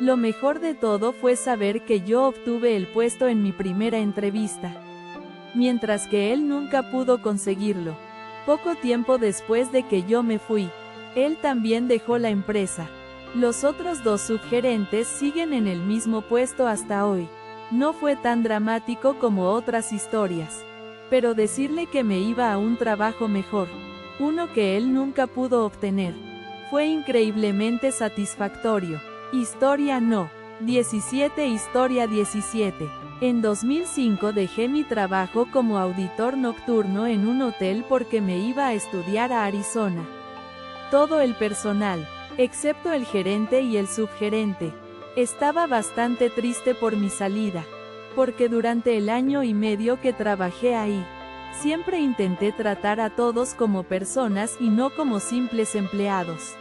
Lo mejor de todo fue saber que yo obtuve el puesto en mi primera entrevista, mientras que él nunca pudo conseguirlo. Poco tiempo después de que yo me fui, él también dejó la empresa. Los otros 2 subgerentes siguen en el mismo puesto hasta hoy. No fue tan dramático como otras historias, pero decirle que me iba a un trabajo mejor, uno que él nunca pudo obtener, fue increíblemente satisfactorio. Historia no. 17 Historia 17. En 2005 dejé mi trabajo como auditor nocturno en un hotel porque me iba a estudiar a Arizona. Todo el personal, excepto el gerente y el subgerente, Estaba bastante triste por mi salida, porque durante el año y medio que trabajé ahí, siempre intenté tratar a todos como personas y no como simples empleados.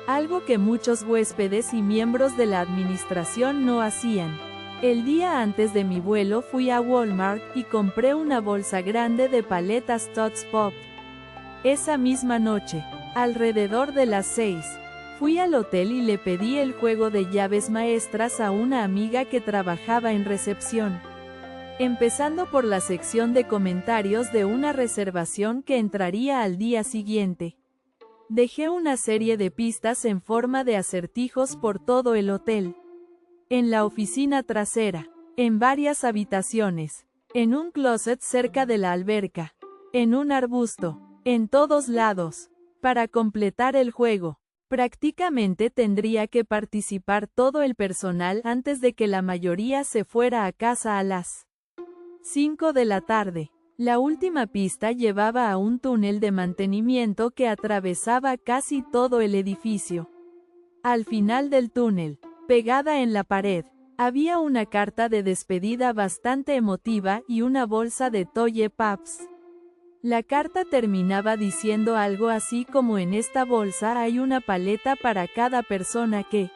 Algo que muchos huéspedes y miembros de la administración no hacían. El día antes de mi vuelo fui a Walmart y compré una bolsa grande de paletas Tots Pop. Esa misma noche, alrededor de las 6, fui al hotel y le pedí el juego de llaves maestras a una amiga que trabajaba en recepción. Empezando por la sección de comentarios de una reservación que entraría al día siguiente. Dejé una serie de pistas en forma de acertijos por todo el hotel. En la oficina trasera, en varias habitaciones, en un closet cerca de la alberca, en un arbusto, en todos lados. Para completar el juego, prácticamente tendría que participar todo el personal antes de que la mayoría se fuera a casa a las 5 de la tarde. La última pista llevaba a un túnel de mantenimiento que atravesaba casi todo el edificio. Al final del túnel, pegada en la pared, había una carta de despedida bastante emotiva y una bolsa de Toye Paps. La carta terminaba diciendo algo así como: en esta bolsa hay una paleta para cada persona que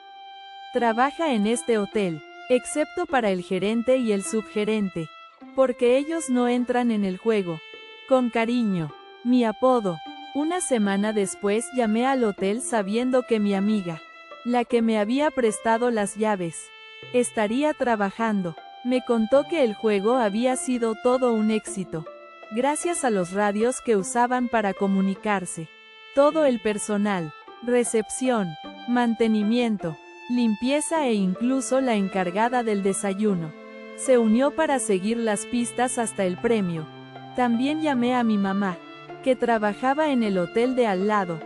trabaja en este hotel, excepto para el gerente y el subgerente, porque ellos no entran en el juego. Con cariño, mi apodo. Una semana después llamé al hotel sabiendo que mi amiga, la que me había prestado las llaves, estaría trabajando. Me contó que el juego había sido todo un éxito, gracias a los radios que usaban para comunicarse. Todo el personal, recepción, mantenimiento, limpieza e incluso la encargada del desayuno, se unió para seguir las pistas hasta el premio. También llamé a mi mamá, que trabajaba en el hotel de al lado,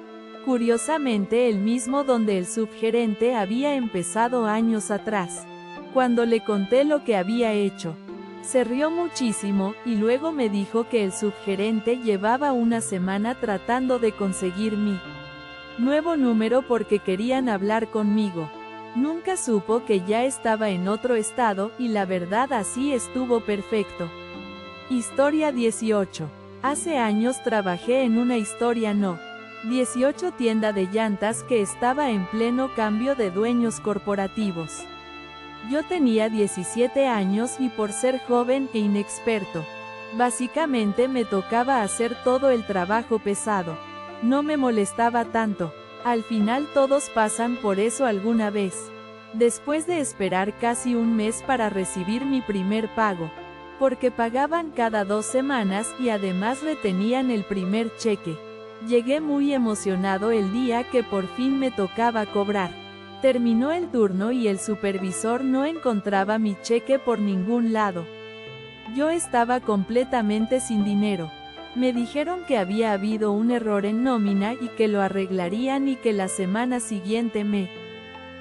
curiosamente el mismo donde el subgerente había empezado años atrás. Cuando le conté lo que había hecho, se rió muchísimo y luego me dijo que el subgerente llevaba una semana tratando de conseguir mi nuevo número porque querían hablar conmigo. Nunca supo que ya estaba en otro estado y la verdad así estuvo perfecto. Historia 18. Hace años trabajé en una historia no. 18 tienda de llantas que estaba en pleno cambio de dueños corporativos. Yo tenía 17 años y por ser joven e inexperto, básicamente me tocaba hacer todo el trabajo pesado. No me molestaba tanto. Al final todos pasan por eso alguna vez. Después de esperar casi un mes para recibir mi primer pago, porque pagaban cada 2 semanas y además retenían el primer cheque, llegué muy emocionado el día que por fin me tocaba cobrar. Terminó el turno y el supervisor no encontraba mi cheque por ningún lado. Yo estaba completamente sin dinero. Me dijeron que había habido un error en nómina y que lo arreglarían y que la semana siguiente me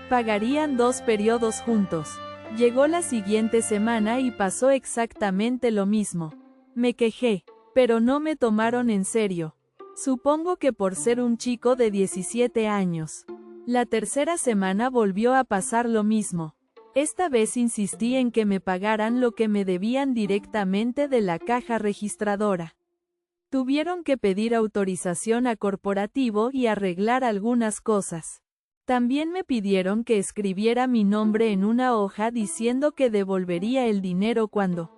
pagarían 2 periodos juntos. Llegó la siguiente semana y pasó exactamente lo mismo. Me quejé, pero no me tomaron en serio. Supongo que por ser un chico de 17 años. La tercera semana volvió a pasar lo mismo. Esta vez insistí en que me pagaran lo que me debían directamente de la caja registradora. Tuvieron que pedir autorización a corporativo y arreglar algunas cosas. También me pidieron que escribiera mi nombre en una hoja diciendo que devolvería el dinero cuando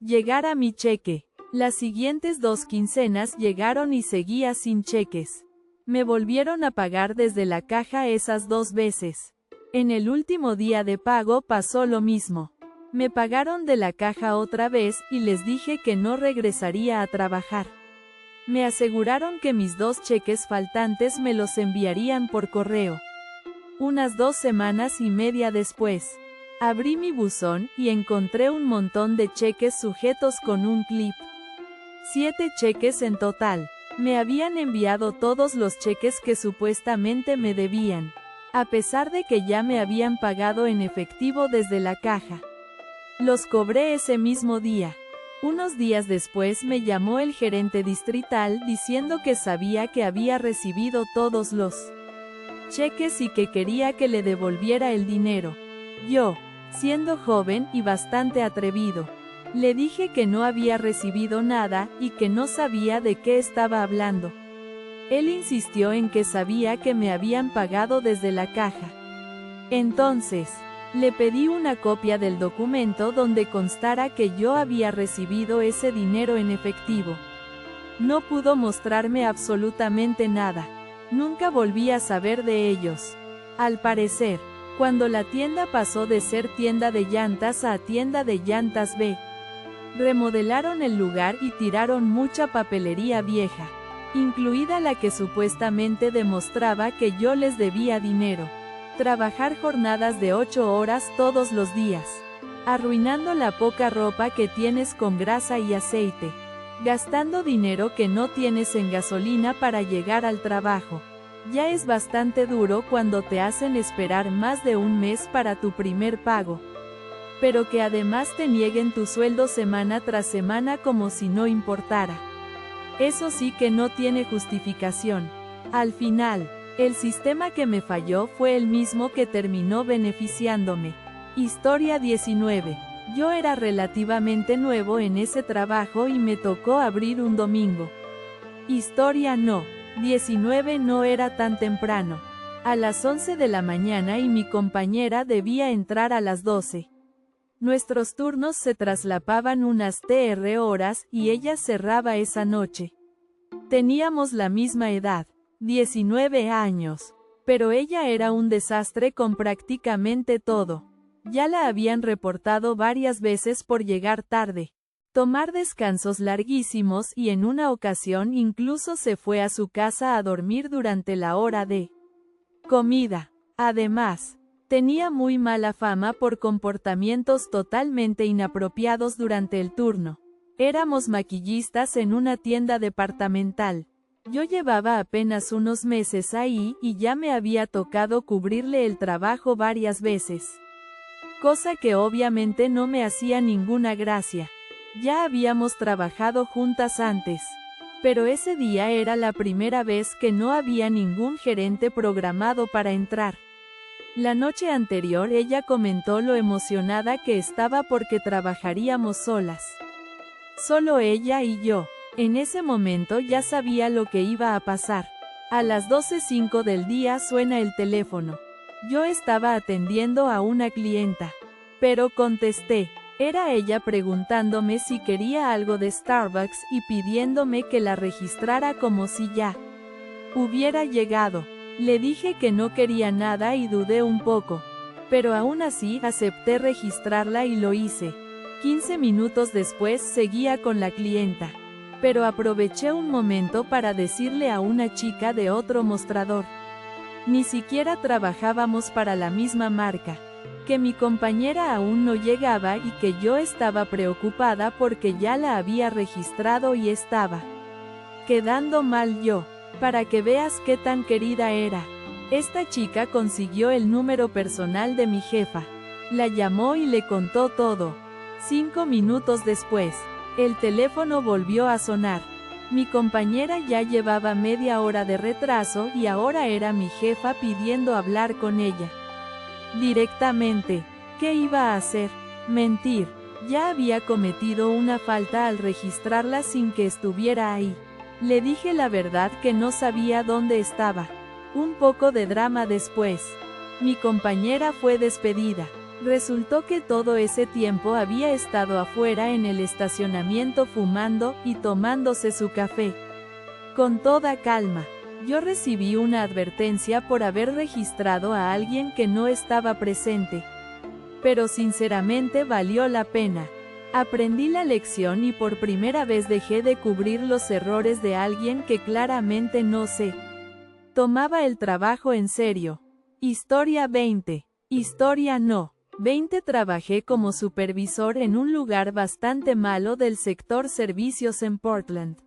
llegara mi cheque. Las siguientes 2 quincenas llegaron y seguía sin cheques. Me volvieron a pagar desde la caja esas 2 veces. En el último día de pago pasó lo mismo. Me pagaron de la caja otra vez y les dije que no regresaría a trabajar. Me aseguraron que mis 2 cheques faltantes me los enviarían por correo. Unas 2 semanas y media después, abrí mi buzón y encontré un montón de cheques sujetos con un clip. 7 cheques en total. Me habían enviado todos los cheques que supuestamente me debían, a pesar de que ya me habían pagado en efectivo desde la caja. Los cobré ese mismo día. Unos días después me llamó el gerente distrital diciendo que sabía que había recibido todos los cheques y que quería que le devolviera el dinero. Yo, siendo joven y bastante atrevido, le dije que no había recibido nada y que no sabía de qué estaba hablando. Él insistió en que sabía que me habían pagado desde la caja. Entonces, le pedí una copia del documento donde constara que yo había recibido ese dinero en efectivo. No pudo mostrarme absolutamente nada. Nunca volví a saber de ellos. Al parecer, cuando la tienda pasó de ser tienda de llantas a tienda de llantas B, remodelaron el lugar y tiraron mucha papelería vieja, incluida la que supuestamente demostraba que yo les debía dinero. Trabajar jornadas de 8 horas todos los días, arruinando la poca ropa que tienes con grasa y aceite, gastando dinero que no tienes en gasolina para llegar al trabajo. Ya es bastante duro cuando te hacen esperar más de un mes para tu primer pago, pero que además te nieguen tu sueldo semana tras semana como si no importara. Eso sí que no tiene justificación. Al final, el sistema que me falló fue el mismo que terminó beneficiándome. Historia 19. Yo era relativamente nuevo en ese trabajo y me tocó abrir un domingo. Historia no. 19 no era tan temprano. A las 11 de la mañana y mi compañera debía entrar a las 12. Nuestros turnos se traslapaban unas 3 horas y ella cerraba esa noche. Teníamos la misma edad, 19 años, pero ella era un desastre con prácticamente todo. Ya la habían reportado varias veces por llegar tarde, tomar descansos larguísimos y en una ocasión incluso se fue a su casa a dormir durante la hora de comida. Además, tenía muy mala fama por comportamientos totalmente inapropiados durante el turno. Éramos maquillistas en una tienda departamental. Yo llevaba apenas unos meses ahí y ya me había tocado cubrirle el trabajo varias veces. Cosa que obviamente no me hacía ninguna gracia. Ya habíamos trabajado juntas antes. Pero ese día era la primera vez que no había ningún gerente programado para entrar. La noche anterior ella comentó lo emocionada que estaba porque trabajaríamos solas. Solo ella y yo. En ese momento ya sabía lo que iba a pasar. A las 12:05 del día suena el teléfono. Yo estaba atendiendo a una clienta. Pero contesté. Era ella preguntándome si quería algo de Starbucks y pidiéndome que la registrara como si ya hubiera llegado. Le dije que no quería nada y dudé un poco. Pero aún así acepté registrarla y lo hice. 15 minutos después seguía con la clienta. Pero aproveché un momento para decirle a una chica de otro mostrador. Ni siquiera trabajábamos para la misma marca. Que mi compañera aún no llegaba y que yo estaba preocupada porque ya la había registrado y estaba quedando mal yo. Para que veas qué tan querida era. Esta chica consiguió el número personal de mi jefa. La llamó y le contó todo. 5 minutos después, el teléfono volvió a sonar. Mi compañera ya llevaba media hora de retraso y ahora era mi jefa pidiendo hablar con ella directamente. ¿Qué iba a hacer? Mentir. Ya había cometido una falta al registrarla sin que estuviera ahí. Le dije la verdad que no sabía dónde estaba. Un poco de drama después. Mi compañera fue despedida. Resultó que todo ese tiempo había estado afuera en el estacionamiento fumando y tomándose su café. Con toda calma. Yo recibí una advertencia por haber registrado a alguien que no estaba presente. Pero sinceramente valió la pena. Aprendí la lección y por primera vez dejé de cubrir los errores de alguien que claramente no se tomaba el trabajo en serio. Historia 20. Historia no. 20 Trabajé como supervisor en un lugar bastante malo del sector servicios en Portland,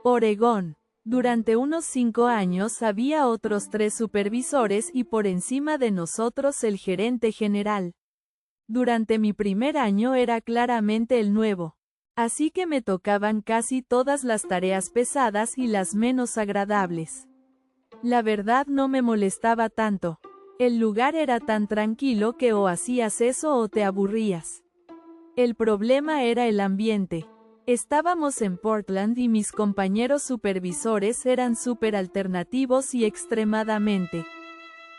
Oregón. Durante unos 5 años había otros 3 supervisores y por encima de nosotros el gerente general. Durante mi primer año era claramente el nuevo. Así que me tocaban casi todas las tareas pesadas y las menos agradables. La verdad no me molestaba tanto. El lugar era tan tranquilo que o hacías eso o te aburrías. El problema era el ambiente. Estábamos en Portland y mis compañeros supervisores eran súper alternativos y extremadamente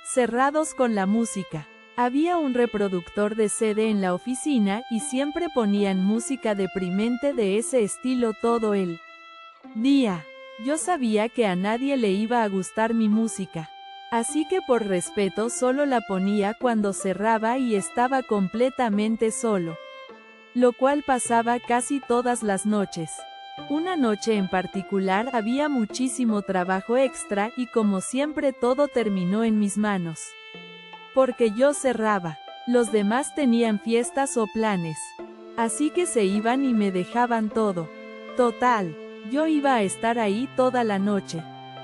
cerrados con la música. Había un reproductor de CD en la oficina y siempre ponían música deprimente de ese estilo todo el día. Yo sabía que a nadie le iba a gustar mi música. Así que por respeto solo la ponía cuando cerraba y estaba completamente solo. Lo cual pasaba casi todas las noches. Una noche en particular había muchísimo trabajo extra y como siempre todo terminó en mis manos. Porque yo cerraba. Los demás tenían fiestas o planes. Así que se iban y me dejaban todo. Total, yo iba a estar ahí toda la noche.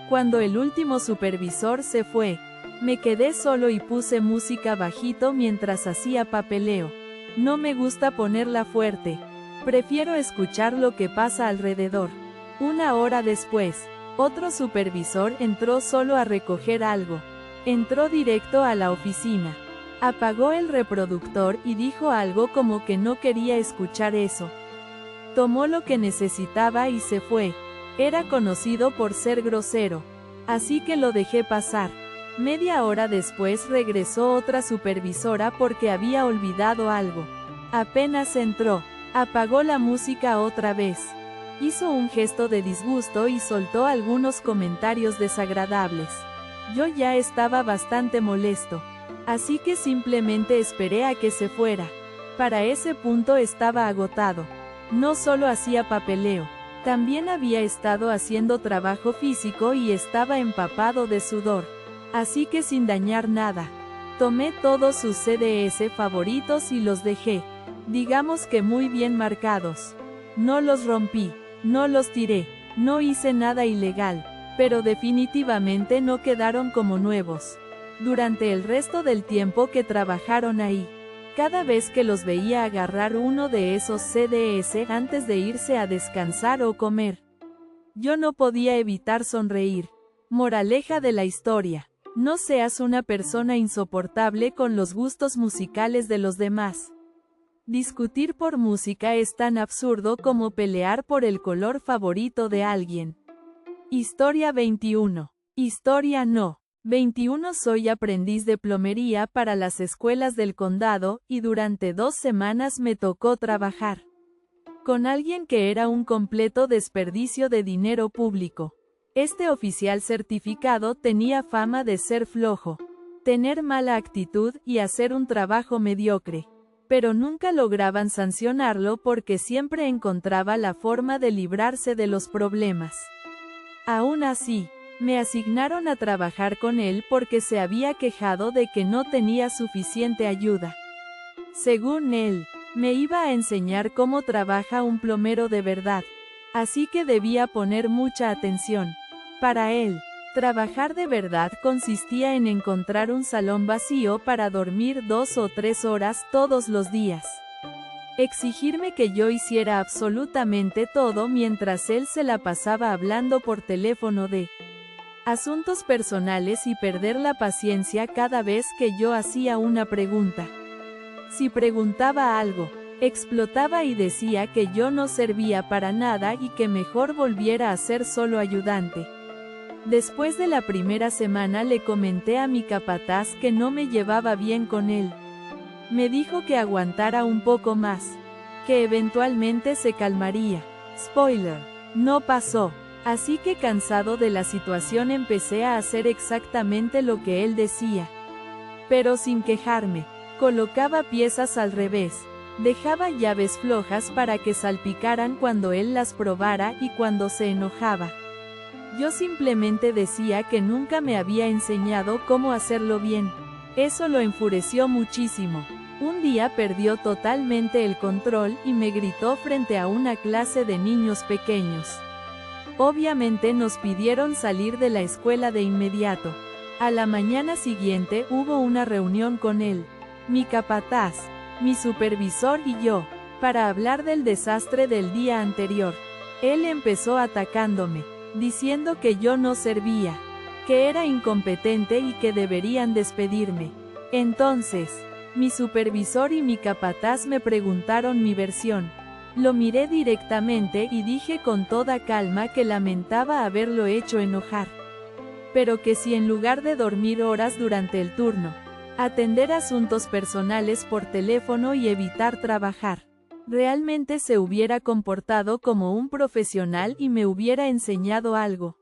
Cuando el último supervisor se fue, me quedé solo y puse música bajito mientras hacía papeleo. No me gusta ponerla fuerte. Prefiero escuchar lo que pasa alrededor. Una hora después, otro supervisor entró solo a recoger algo. Entró directo a la oficina. Apagó el reproductor y dijo algo como que no quería escuchar eso. Tomó lo que necesitaba y se fue. Era conocido por ser grosero. Así que lo dejé pasar. Media hora después regresó otra supervisora porque había olvidado algo. Apenas entró, apagó la música otra vez. Hizo un gesto de disgusto y soltó algunos comentarios desagradables. Yo ya estaba bastante molesto. Así que simplemente esperé a que se fuera. Para ese punto estaba agotado. No solo hacía papeleo, también había estado haciendo trabajo físico y estaba empapado de sudor. Así que sin dañar nada, tomé todos sus CDs favoritos y los dejé, digamos que muy bien marcados. No los rompí, no los tiré, no hice nada ilegal, pero definitivamente no quedaron como nuevos. Durante el resto del tiempo que trabajaron ahí, cada vez que los veía agarrar uno de esos CDs antes de irse a descansar o comer, yo no podía evitar sonreír. Moraleja de la historia. No seas una persona insoportable con los gustos musicales de los demás. Discutir por música es tan absurdo como pelear por el color favorito de alguien. Historia 21. Historia no. 21 Soy aprendiz de plomería para las escuelas del condado, y durante 2 semanas me tocó trabajar con alguien que era un completo desperdicio de dinero público. Este oficial certificado tenía fama de ser flojo, tener mala actitud y hacer un trabajo mediocre. Pero nunca lograban sancionarlo porque siempre encontraba la forma de librarse de los problemas. Aún así, me asignaron a trabajar con él porque se había quejado de que no tenía suficiente ayuda. Según él, me iba a enseñar cómo trabaja un plomero de verdad, así que debía poner mucha atención. Para él, trabajar de verdad consistía en encontrar un salón vacío para dormir 2 o 3 horas todos los días. Exigirme que yo hiciera absolutamente todo mientras él se la pasaba hablando por teléfono de asuntos personales y perder la paciencia cada vez que yo hacía una pregunta. Si preguntaba algo, explotaba y decía que yo no servía para nada y que mejor volviera a ser solo ayudante. Después de la primera semana le comenté a mi capataz que no me llevaba bien con él. Me dijo que aguantara un poco más, que eventualmente se calmaría. Spoiler, no pasó. Así que cansado de la situación empecé a hacer exactamente lo que él decía. Pero sin quejarme. Colocaba piezas al revés. Dejaba llaves flojas para que salpicaran cuando él las probara y cuando se enojaba. Yo simplemente decía que nunca me había enseñado cómo hacerlo bien. Eso lo enfureció muchísimo. Un día perdió totalmente el control y me gritó frente a una clase de niños pequeños. Obviamente nos pidieron salir de la escuela de inmediato. A la mañana siguiente hubo una reunión con él, mi capataz, mi supervisor y yo, para hablar del desastre del día anterior. Él empezó atacándome, diciendo que yo no servía, que era incompetente y que deberían despedirme. Entonces, mi supervisor y mi capataz me preguntaron mi versión. Lo miré directamente y dije con toda calma que lamentaba haberlo hecho enojar. Pero que si en lugar de dormir horas durante el turno, atender asuntos personales por teléfono y evitar trabajar, realmente se hubiera comportado como un profesional y me hubiera enseñado algo,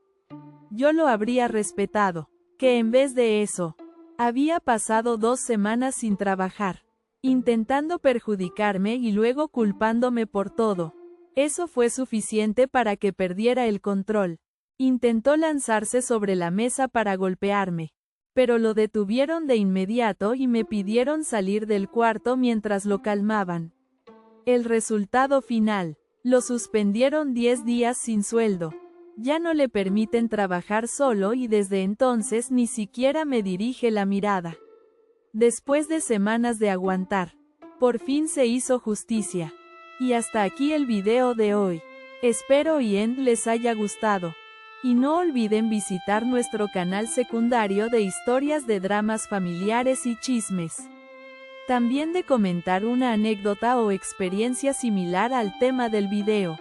yo lo habría respetado. Que en vez de eso, había pasado 2 semanas sin trabajar, intentando perjudicarme y luego culpándome por todo. Eso fue suficiente para que perdiera el control. Intentó lanzarse sobre la mesa para golpearme, pero lo detuvieron de inmediato y me pidieron salir del cuarto mientras lo calmaban. El resultado final, lo suspendieron 10 días sin sueldo. Ya no le permiten trabajar solo y desde entonces ni siquiera me dirige la mirada. Después de semanas de aguantar, por fin se hizo justicia. Y hasta aquí el video de hoy. Espero y les haya gustado. Y no olviden visitar nuestro canal secundario de historias de dramas familiares y chismes. También de comentar una anécdota o experiencia similar al tema del video.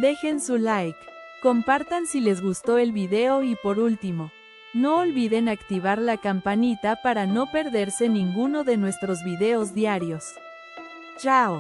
Dejen su like. Compartan si les gustó el video y por último, no olviden activar la campanita para no perderse ninguno de nuestros videos diarios. ¡Chao!